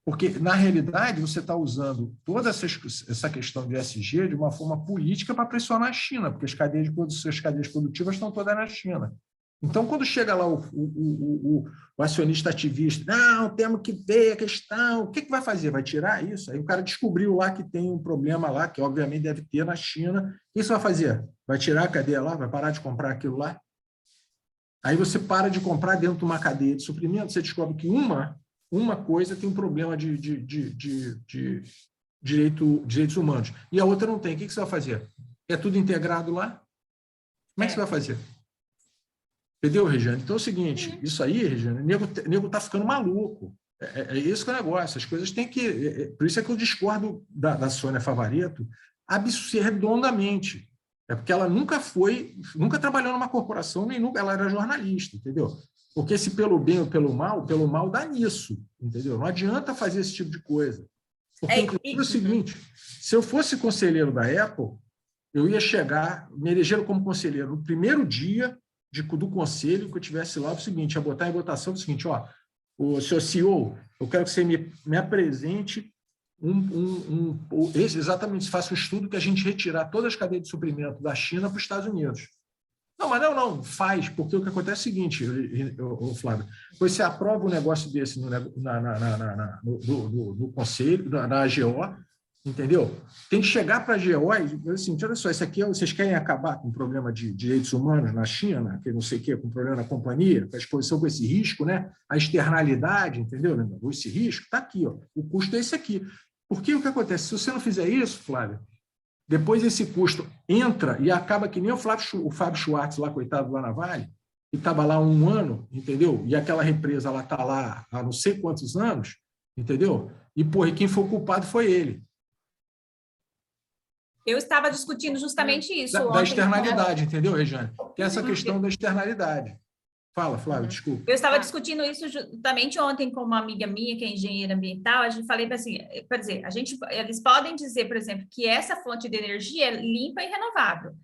porque na realidade você está usando toda essa questão de ESG de uma forma política para pressionar a China, porque as cadeias de produção, as cadeias produtivas estão todas na China. Então, quando chega lá o acionista ativista, não, temos que ver a questão, o que vai fazer? Vai tirar isso? Aí o cara descobriu lá que tem um problema lá, que obviamente deve ter na China. O que você vai fazer? Vai tirar a cadeia lá? Vai parar de comprar aquilo lá? Aí você para de comprar dentro de uma cadeia de suprimentos, você descobre que uma coisa tem um problema de direitos humanos, e a outra não tem. O que você vai fazer? É tudo integrado lá? Como é que você vai fazer? Entendeu, Regiane? Então é o seguinte, isso aí, Regiane, o nego está ficando maluco. É isso que é o negócio. As coisas têm que... por isso é que eu discordo da Sônia Favaretto redondamente. É porque ela nunca trabalhou numa corporação, nem nunca, ela era jornalista, entendeu? Porque se pelo bem ou pelo mal dá nisso, entendeu? Não adianta fazer esse tipo de coisa. Porque, inclusive, é o seguinte, se eu fosse conselheiro da Apple, eu ia chegar, me elegeram como conselheiro no primeiro dia do conselho, que eu tivesse lá, o seguinte, ia botar em votação o seguinte, o seu CEO, eu quero que você me apresente exatamente, faça um estudo que a gente retirar todas as cadeias de suprimento da China para os Estados Unidos. Não, mas não, faz, porque o que acontece é o seguinte, Flávio, você aprova um negócio desse no conselho, na AGO, entendeu? Tem que chegar para a AGO e dizer assim, olha só, isso aqui, vocês querem acabar com o problema de direitos humanos na China, que não sei o quê, com o problema na companhia, com a exposição com esse risco, né? A externalidade, entendeu? Esse risco está aqui, ó. O custo é esse aqui. Porque o que acontece? Se você não fizer isso, Flávio, depois esse custo entra e acaba que nem o Fábio Schwartz, lá, coitado, lá na Vale, que estava lá 1 ano, entendeu? E aquela represa está lá há não sei quantos anos, entendeu? E quem foi o culpado foi ele. Eu estava discutindo justamente isso. Da externalidade, entendeu, Regiane? Tem essa questão da externalidade. Fala, Flávio, desculpa. Eu estava discutindo isso justamente ontem com uma amiga minha, que é engenheira ambiental. A gente falei assim, quer dizer, eles podem dizer, por exemplo, que essa fonte de energia é limpa e renovável.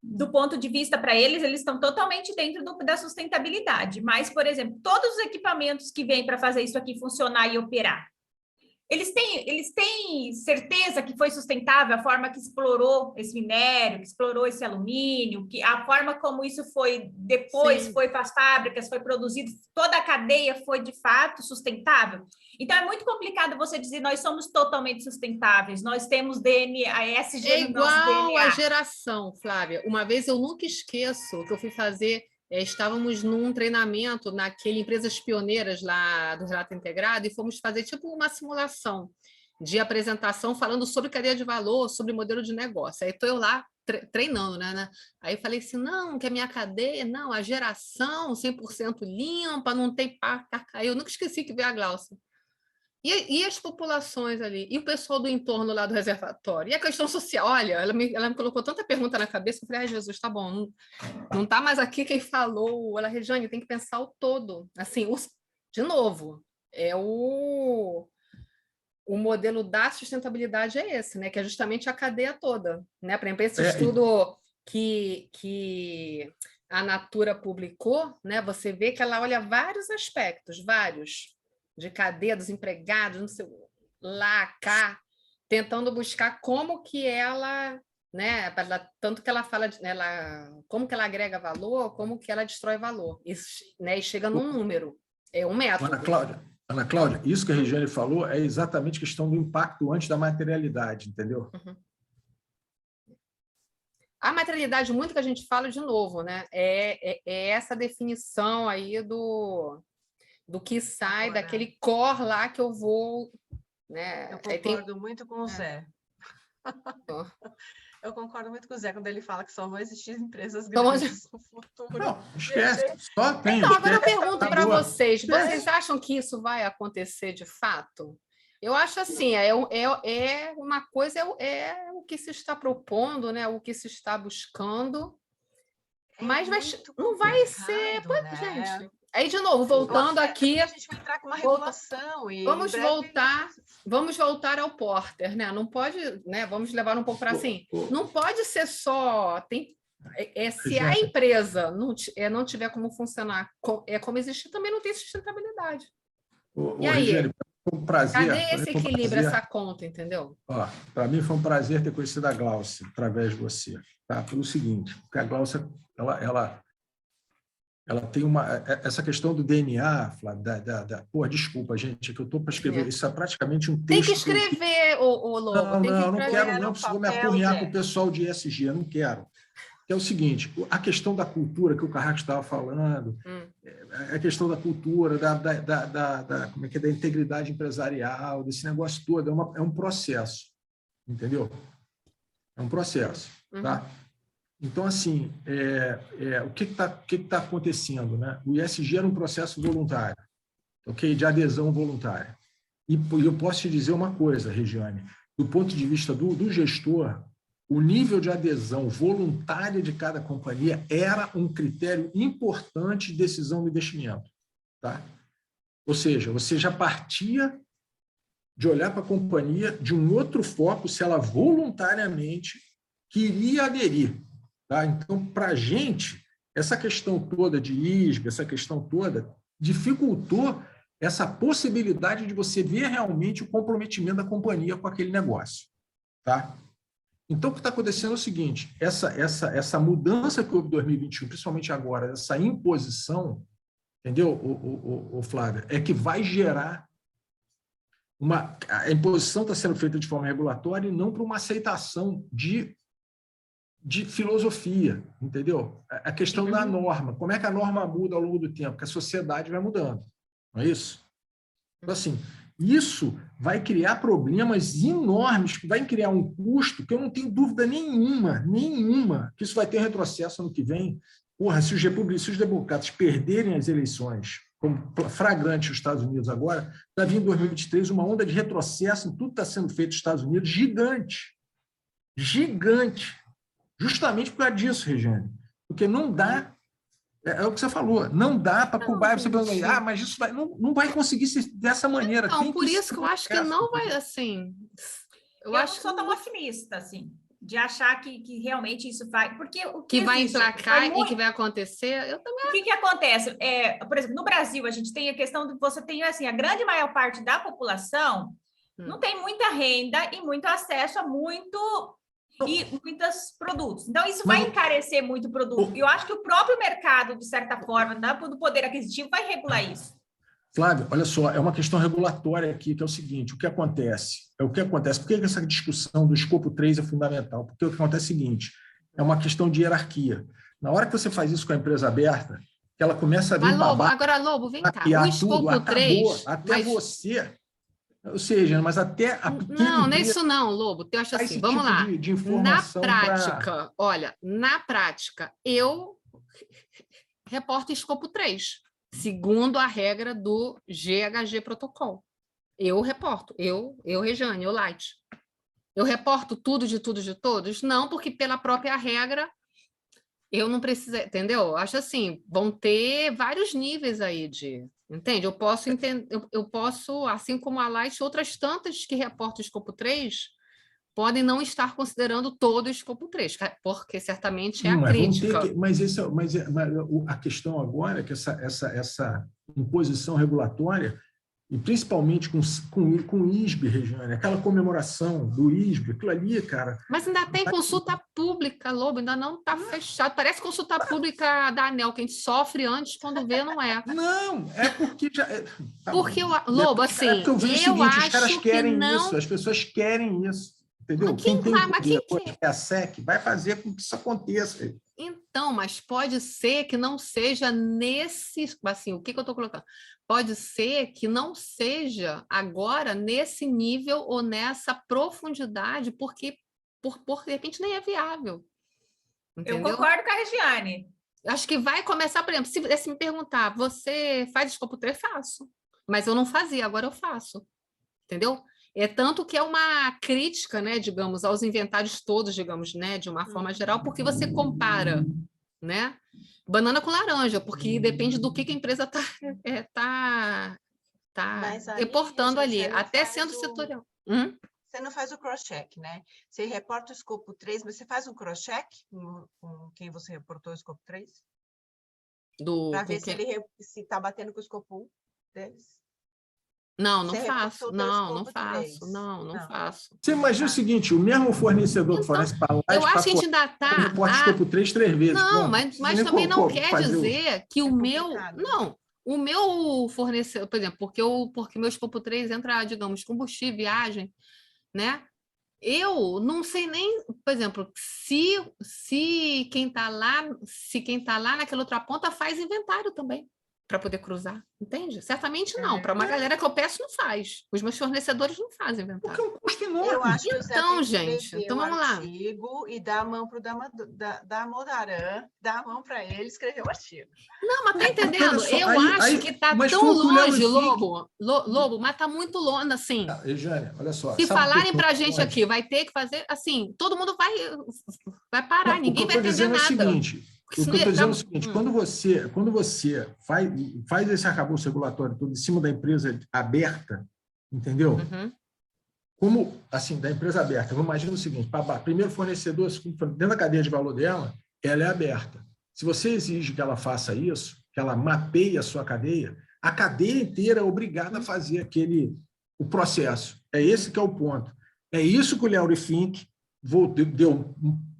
Do ponto de vista para eles estão totalmente dentro da sustentabilidade. Mas, por exemplo, todos os equipamentos que vêm para fazer isso aqui funcionar e operar, eles têm certeza que foi sustentável a forma que explorou esse minério, que explorou esse alumínio, que a forma como isso foi depois, foi para as fábricas, foi produzido, toda a cadeia foi de fato sustentável? Então é muito complicado você dizer nós somos totalmente sustentáveis, nós temos DNA, ESG no nosso DNA. É igual a geração, Flávia. Uma vez eu nunca esqueço que eu fui fazer... estávamos num treinamento naquele Empresas Pioneiras lá do Relato Integrado e fomos fazer tipo uma simulação de apresentação falando sobre cadeia de valor, sobre modelo de negócio. Aí estou eu lá treinando, né? Aí eu falei assim, não, que a minha cadeia, não, a geração 100% limpa, não tem parca. Eu nunca esqueci que veio a Glaucia. E as populações ali? E o pessoal do entorno lá do reservatório? E a questão social? Olha, ela me colocou tanta pergunta na cabeça, eu falei, ai, Jesus, tá bom, não está mais aqui quem falou. Ela, Regiane, tem que pensar o todo. Assim, de novo, é o modelo da sustentabilidade é esse, né? Que é justamente a cadeia toda, né? Por exemplo, esse estudo que a Natura publicou, né? Você vê que ela olha vários aspectos, vários, de cadeia dos empregados, não sei, lá, cá, tentando buscar como que ela, né? Tanto que ela fala, como que ela agrega valor, como que ela destrói valor, isso, né? E chega num número, é um método. Ana Cláudia, isso que a Regiane falou é exatamente a questão do impacto antes da materialidade, entendeu? Uhum. A materialidade, muito que a gente fala de novo, né? É essa definição aí do que sai daquele core lá que eu vou, né? Eu concordo muito com o Zé. Eu concordo muito com o Zé quando ele fala que só vão existir empresas grandes no futuro. Não, esquece. Só tem. Então, agora eu pergunto para vocês, vocês acham que isso vai acontecer de fato? Eu acho assim, uma coisa é o que se está propondo, né? O que se está buscando, mas não vai ser, né? gente. Aí, de novo, voltando aqui... A gente vai entrar com uma regulação e... Vamos voltar ao Porter, né? Não pode, né? Vamos levar um pouco para assim. Não pode ser só... se a empresa não tiver como funcionar, como existir, também não tem sustentabilidade. E aí? Regiane, foi um prazer. Cadê esse equilíbrio, essa conta, entendeu? Para mim foi um prazer ter conhecido a Glaucia através de você. Tá? Pelo seguinte, porque a Glaucia, ela tem essa questão do DNA, Flávio, desculpa, gente, é que eu estou para escrever, isso é praticamente um texto... Tem que escrever, Lobo. Não quero, não, preciso me apurrinhar com o pessoal de ESG, eu não quero. Que é o seguinte, a questão da cultura que o Carrasco estava falando, a questão da cultura, como é que é, da integridade empresarial, desse negócio todo, é um processo, entendeu? É um processo, tá? Então, assim, o que está acontecendo, né? O ESG era um processo voluntário, ok? De adesão voluntária. E eu posso te dizer uma coisa, Regiane, do ponto de vista do gestor, o nível de adesão voluntária de cada companhia era um critério importante de decisão do investimento, tá? Ou seja, você já partia de olhar para a companhia de um outro foco, se ela voluntariamente queria aderir. Tá? Então, para a gente, essa questão toda de ISB, essa questão toda, dificultou essa possibilidade de você ver realmente o comprometimento da companhia com aquele negócio. Tá? Então, o que está acontecendo é o seguinte, essa mudança que houve em 2021, principalmente agora, essa imposição, entendeu, Flávia, é que vai gerar a imposição está sendo feita de forma regulatória e não para uma aceitação de filosofia, entendeu? A questão da norma. Como é que a norma muda ao longo do tempo? Porque a sociedade vai mudando, não é isso? Então, assim, isso vai criar problemas enormes, que vai criar um custo que eu não tenho dúvida nenhuma, que isso vai ter retrocesso ano que vem. Porra, se os democratas perderem as eleições, como flagrante os Estados Unidos agora, vai vir em 2023 uma onda de retrocesso em tudo que está sendo feito nos Estados Unidos gigante. Justamente por causa disso, Regiane. Porque não dá, é o que você falou, não dá para cobrar, você pensar, mas isso não vai conseguir ser dessa maneira. Não, por isso que eu acho que não vai, assim... Eu acho que sou tão otimista, assim, de achar que realmente isso vai... Porque o que vai emplacar e que vai acontecer, eu também... O que acontece? Por exemplo, no Brasil, a gente tem a questão de você tem, assim, a grande maior parte da população não tem muita renda e muito acesso a muitos produtos. Então, isso vai encarecer muito o produto. E eu acho que o próprio mercado, de certa forma, do poder aquisitivo, vai regular isso. Flávio, olha só, é uma questão regulatória aqui, que é o seguinte, o que acontece? Por que essa discussão do escopo 3 é fundamental? Porque o que acontece é o seguinte, é uma questão de hierarquia. Na hora que você faz isso com a empresa aberta, que ela começa a vir agora, Lobo, vem cá, o escopo 3... Até você... Ou seja, mas até a pequena não é isso não, Lobo. Eu acho assim, vamos lá. De informação na prática, olha, na prática, eu reporto escopo 3, segundo a regra do GHG Protocol. Eu reporto, eu Regiane, eu Light. Eu reporto tudo de todos? Não, porque pela própria regra, Eu não preciso, entendeu? Acho assim, vão ter vários níveis aí de, entende? Eu posso entender, eu posso, assim como a Light, outras tantas que reportam o escopo 3 podem não estar considerando todo o escopo 3, porque certamente é a Mas vão ter crítica. que, mas a questão agora é que essa imposição regulatória, e principalmente com o ISB, Regiane, aquela comemoração do ISB, aquilo ali, cara. Mas ainda tem consulta pública, Lobo, ainda não está fechado. Parece consulta pública da ANEEL, que a gente sofre antes, quando vê, não é. Não, é porque já. Tá porque, bom. Lobo, É assim, porque eu vejo o seguinte: os caras querem isso, as pessoas querem isso. Entendeu? Quem tem o poder, é a SEC, vai fazer com que isso aconteça. Então, mas pode ser que não seja nesse... Assim, o que eu estou colocando? Pode ser que não seja agora nesse nível ou nessa profundidade, porque, de repente, nem é viável. Entendeu? Eu concordo com a Regiane. Acho que vai começar, por exemplo, se me perguntar, você faz escopo 3? Faço. Mas eu não fazia, agora eu faço. Entendeu? É tanto que é uma crítica, né, digamos, aos inventários todos, digamos, né, de uma forma geral, porque você compara, né, banana com laranja, porque depende do que a empresa está reportando ali, até sendo setorial. Você não faz o cross-check, né? Você reporta o escopo 3, mas você faz um cross-check com quem você reportou o escopo 3? Para ver se ele está batendo com o escopo 1 deles? Não, não faço. Não faço. Você imagina o seguinte, o mesmo fornecedor que fornece para lá... Eu acho que a gente ainda está... reporta escopo 3 vezes. Não, mas também não quer dizer que o meu... Não, o meu fornecedor, por exemplo, porque meu escopo 3 entra, digamos, combustível, viagem, né? Eu não sei nem, por exemplo, se quem está lá naquela outra ponta faz inventário também para poder cruzar, entende? Certamente não. Para uma galera que eu peço, não faz. Os meus fornecedores não fazem inventário. Porque é um custo enorme. Eu acho que então, gente, então vamos lá. E dá a mão para o Damodaran, dá a mão para ele escrever o artigo. Não, mas tá entendendo? Eu acho que está tão longe, Lobo, mas está muito longe, assim. Regiane, olha só. Se falarem para a gente aqui, vai ter que fazer, assim, todo mundo vai parar, ninguém vai entender nada. O que eu estou dizendo é o seguinte, quando você faz esse arcabouço regulatório todo em cima da empresa aberta, entendeu? Como, assim, da empresa aberta, vamos imaginar o seguinte, primeiro fornecedor, dentro da cadeia de valor dela, ela é aberta. Se você exige que ela faça isso, que ela mapeie a sua cadeia, a cadeia inteira é obrigada a fazer o processo. É esse que é o ponto. É isso que o Léo Fink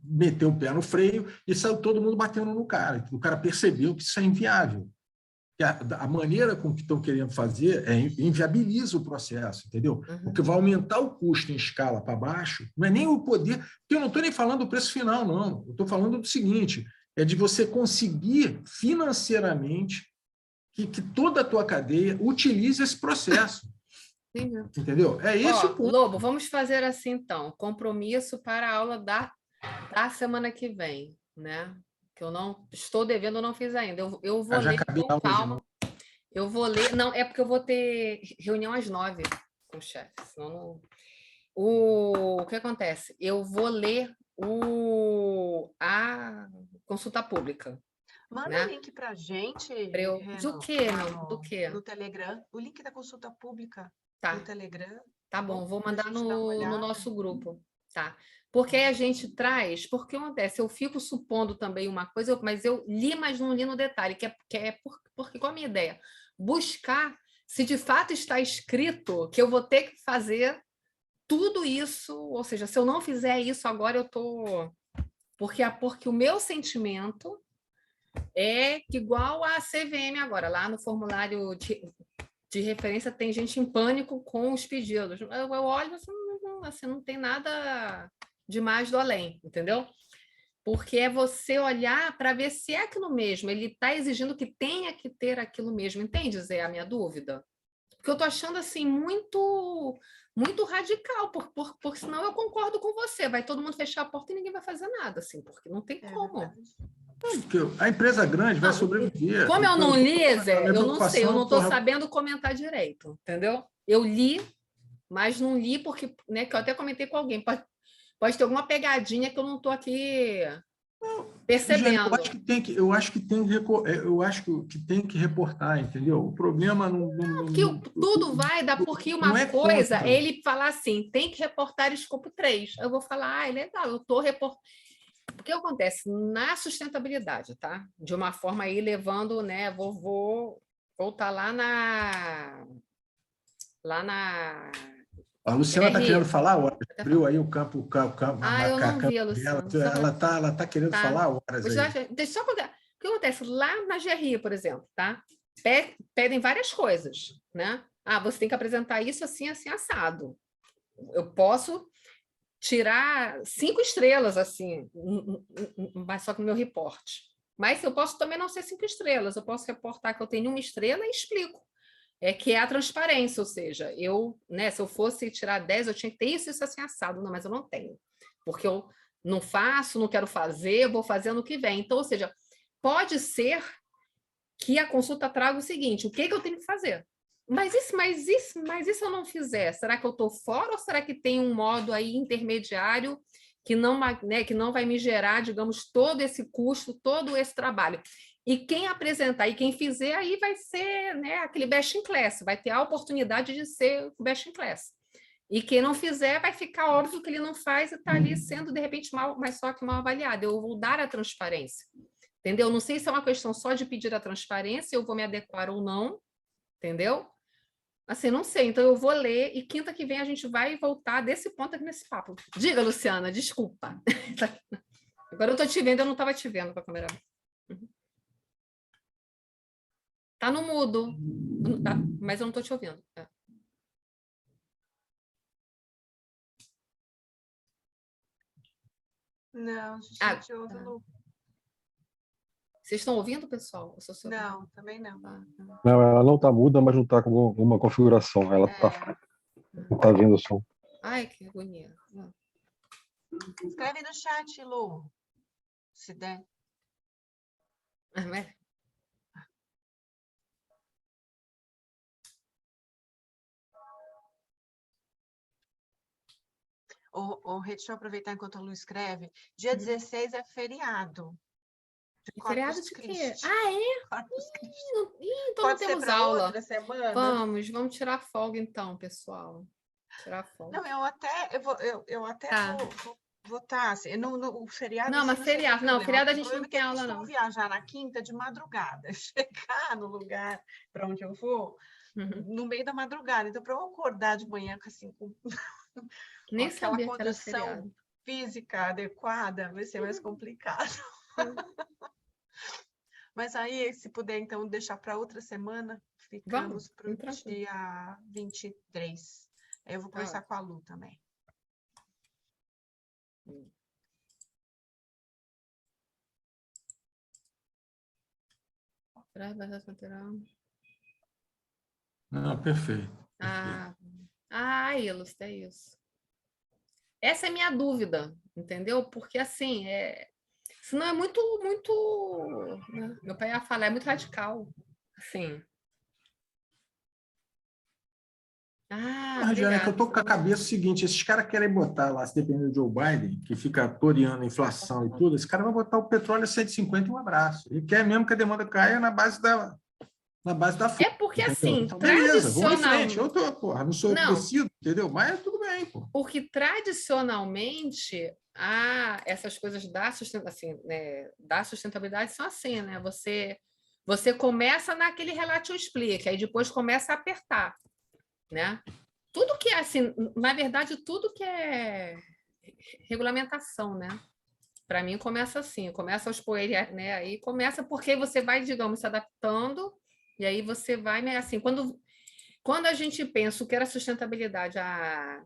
meteu o pé no freio e saiu todo mundo batendo no cara. O cara percebeu que isso é inviável. Que a maneira com que estão querendo fazer inviabiliza o processo, entendeu? Porque vai aumentar o custo em escala para baixo, não é nem o poder, porque eu não estou nem falando do preço final, não. Eu estou falando do seguinte, é de você conseguir financeiramente que toda a tua cadeia utilize esse processo. Entendeu? É esse o ponto. Lobo, vamos fazer assim, então. Compromisso para a aula da semana que vem, né? Que eu não estou devendo, eu não fiz ainda. Eu vou ler com calma. Eu vou ler. Não, é porque eu vou ter reunião às 9 com o chefe. Senão não... O que acontece? Eu vou ler a consulta pública. Manda o link para a gente. Do quê? Do quê? No Telegram. O link da consulta pública. Tá. No Telegram. Tá bom, vou mandar no nosso grupo. Tá. Porque aí a gente traz, porque acontece, eu fico supondo também uma coisa, mas eu li, mas não li no detalhe, porque qual a minha ideia? Buscar se de fato está escrito que eu vou ter que fazer tudo isso, ou seja, se eu não fizer isso agora, eu tô... Porque o meu sentimento é que igual a CVM agora, lá no formulário de referência tem gente em pânico com os pedidos. Eu olho assim, não tem nada... demais do além, entendeu? Porque é você olhar para ver se é aquilo mesmo, ele está exigindo que tenha que ter aquilo mesmo, entende, Zé, a minha dúvida? Porque eu estou achando assim muito radical, porque senão eu concordo com você, vai todo mundo fechar a porta e ninguém vai fazer nada, assim, porque não tem como. A empresa grande vai sobreviver. Como eu não li, Zé, eu não sei, eu não estou sabendo comentar direito, entendeu? Eu li, mas não li porque, né, que eu até comentei com alguém, pode ter alguma pegadinha que eu não estou aqui... percebendo. Eu acho que tem que reportar, entendeu? O problema tudo vai dar, porque uma coisa é ele falar assim, tem que reportar escopo 3. Eu vou falar, legal, eu estou reportando. O que acontece na sustentabilidade, tá? De uma forma aí levando, né? Vou voltar lá na A Luciana está querendo falar horas. Abriu aí o campo eu não vi a Luciana. Ela está querendo falar horas aí. Deixa eu só contar. O que acontece lá na GRI, por exemplo, tá? Pedem várias coisas, né? Você tem que apresentar isso assim, assim, assado. Eu posso tirar 5 estrelas, assim, mas só que no meu reporte. Mas eu posso também não ser 5 estrelas. Eu posso reportar que eu tenho 1 estrela e explico. Que é a transparência, ou seja, se eu fosse tirar 10, eu tinha que ter isso assim assado, não, mas eu não tenho, porque eu não faço, não quero fazer, eu vou fazer no que vem. Então, ou seja, pode ser que a consulta traga o seguinte, o que eu tenho que fazer? Mas isso eu não fizer, será que eu estou fora ou será que tem um modo aí intermediário que não vai me gerar, digamos, todo esse custo, todo esse trabalho? E quem apresentar e quem fizer, aí vai ser, né, aquele best in class, vai ter a oportunidade de ser o best in class. E quem não fizer, vai ficar óbvio que ele não faz e está ali sendo, de repente, mas só que mal avaliado. Eu vou dar a transparência, entendeu? Não sei se é uma questão só de pedir a transparência, eu vou me adequar ou não, entendeu? Assim, não sei. Então, eu vou ler e quinta que vem a gente vai voltar desse ponto aqui nesse papo. Diga, Luciana, desculpa. Agora eu estou te vendo, eu não estava te vendo com a câmera. Tá no mudo, mas eu não estou te ouvindo. Não, a gente não te ouve, Lu. Vocês estão ouvindo, pessoal? Não, também não. Não, ela não está muda, mas não está com alguma configuração. Ela não está vindo o som. Ai, que agonia. Escreve no chat, Lu, se der. Deixa eu aproveitar enquanto a Lu escreve. Dia 16 é feriado. Feriado de quê? Então não temos aula. Outra semana? Vamos tirar folga então, pessoal. Tirar folga. Não, eu até vou estar. Assim, o feriado. Não, mas feriado. Não, feriado a gente não tem aula, não. Eu vou viajar na quinta de madrugada, chegar no lugar para onde eu vou, no meio da madrugada. Então, para eu acordar de manhã assim, com nem aquela condição física adequada, vai ser mais complicado. Mas aí, se puder, então, deixar para outra semana, ficamos para o dia 23. Aí eu vou conversar com a Lu também. Não, perfeito. Ilus, é isso. Essa é a minha dúvida, entendeu? Porque, assim, senão é muito, né? Meu pai ia falar, é muito radical, assim. Regiane, é que eu tô com a cabeça seguinte, esses caras querem botar lá, se depender do Joe Biden, que fica toreando a inflação e tudo, esse cara vai botar o petróleo a 150 e um abraço. Ele quer mesmo que a demanda caia na base da fonte. Porque, assim, então, beleza, vamos em frente. tradicionalmente... Eu não sou preciso, entendeu? Mas tudo bem, pô. Porque, tradicionalmente, essas coisas da sustentabilidade são assim, né? Você começa naquele relato explica, aí depois começa a apertar, né? Tudo que é assim, na verdade, tudo que é regulamentação, né? Para mim, começa assim, começa aos poeiras, né? Aí começa porque você vai, digamos, se adaptando, e aí você vai, né? Assim, quando a gente pensa o que era sustentabilidade há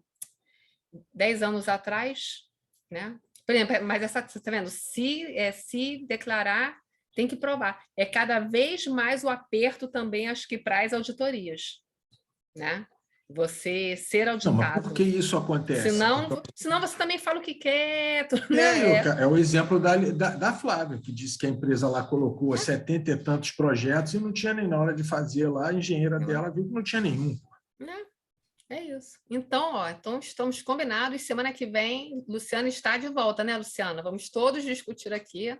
10 anos atrás, né? Por exemplo, mas você está vendo? Se declarar, tem que provar. É cada vez mais o aperto também, acho que para as auditorias, né? Você ser auditado. Não, mas por que isso acontece? Senão você também fala o que quer. Né? É o exemplo da Flávia, que disse que a empresa lá colocou 70 e tantos projetos e não tinha nem na hora de fazer lá, a engenheira dela viu que não tinha nenhum. É isso. Então, estamos combinados. Semana que vem, Luciana está de volta, né, Luciana? Vamos todos discutir aqui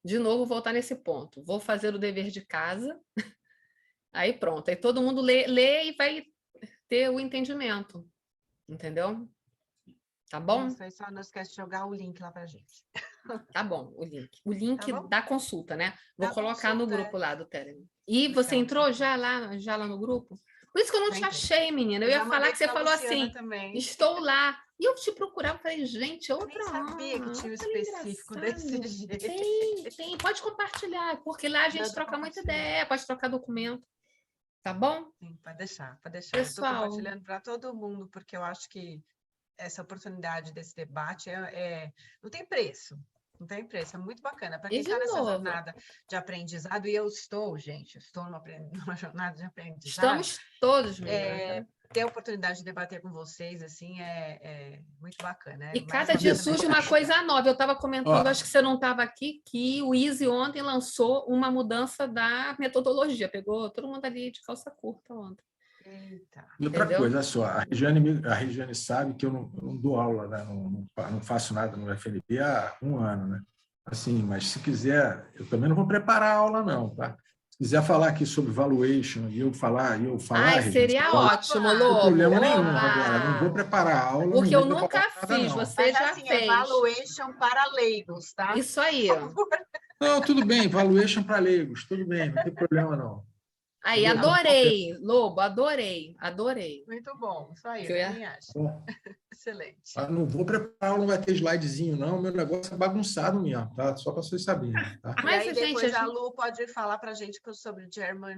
de novo, voltar nesse ponto. Vou fazer o dever de casa. Aí pronto. Aí todo mundo lê e vai ter o entendimento. Entendeu? Tá bom? Isso aí, só não esquece de jogar o link lá pra gente. Tá bom, o link. O link Tá bom? da consulta, né? Vou Da colocar no consulta, grupo lá do Telegram. E você Então, entrou já lá no grupo? Por isso que eu não te Entrei. achei, menina. Eu já ia falar mandei que você pra falou Luciana assim, também. estou lá. E eu te procurava, falei, gente, Eu outra nem sabia que hora. tinha um Olha, específico engraçado. desse jeito. Tem. Pode compartilhar, porque lá a gente Manda troca muita compartilhar. ideia, pode trocar documento. Tá bom? Sim, pode deixar, pode deixar. Eu estou Pessoal, compartilhando para todo mundo, porque eu acho que essa oportunidade desse debate não tem preço. Não tem preço, é muito bacana. Para quem e de está nessa novo, jornada de aprendizado, e eu estou, gente, estou numa jornada de aprendizado. estamos todos, meninas. Ter a oportunidade de debater com vocês, assim, é muito bacana. E cada dia surge uma coisa nova. Eu estava comentando, acho que você não estava aqui, que o Easy ontem lançou uma mudança da metodologia. Pegou todo mundo ali de calça curta ontem. Eita. E outra Entendeu? coisa, olha só, a Regiane sabe que eu não dou aula, né? Não faço nada no FNP há 1 ano, né? Assim, mas se quiser, eu também não vou preparar a aula, não, tá? Se quiser falar aqui sobre valuation e eu falar, Ai, Regiane, seria ótimo, não tem Lobo. problema nenhum Oba! agora. Não vou preparar a aula, Porque não eu vou nunca preparar nada, fiz, não. você Mas já assim, fez. evaluation para leigos, tá? Isso aí. Não, tudo bem, valuation para leigos, tudo bem, não tem problema, não. Aí, adorei, Lobo, adorei. Muito bom, isso aí, Que eu eu ia- também acho. Bom, Excelente. não vou preparar, não vai ter slidezinho, não. Meu negócio é bagunçado mesmo, tá? Só para vocês saberem, tá? Mas, e aí, gente, depois a Lu pode falar para a gente sobre German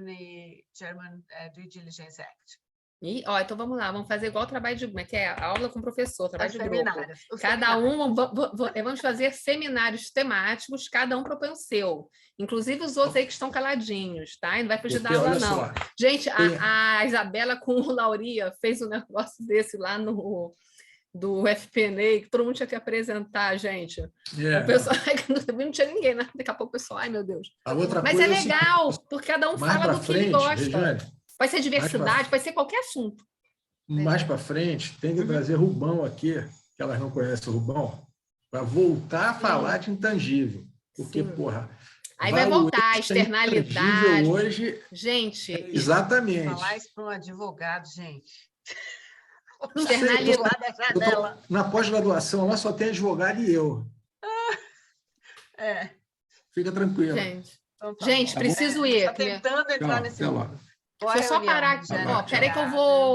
Due Diligence Act. Então vamos lá, vamos fazer igual o trabalho de... Como é que é? Aula com o professor, trabalho de grupo. Seminários. Cada um, vamos fazer seminários temáticos, cada um propõe o seu. Inclusive os outros aí que estão caladinhos, tá? E não vai fugir da aula, olha não. só, Gente, a Isabela com o Lauria fez um negócio desse lá do FPNA, que todo mundo tinha que apresentar, gente. O pessoal, não tinha ninguém, né? Daqui a pouco o pessoal, ai meu Deus. a outra Mas coisa é legal, porque cada um fala do que ele gosta. Regiane, Pode ser diversidade, pode ser qualquer assunto. mais para frente, tem que trazer Rubão aqui, que elas não conhecem o Rubão, para voltar a falar de intangível. Porque, Sim. porra... Aí vai voltar a externalidade. Hoje, gente, exatamente. Falar isso para um advogado, gente. Externalidade. Na pós-graduação, lá só tem advogado e eu. Fica tranquilo. Gente, então, preciso ir. Está tentando entrar nesse mundo. Deixa eu só parar aqui. Peraí que eu vou...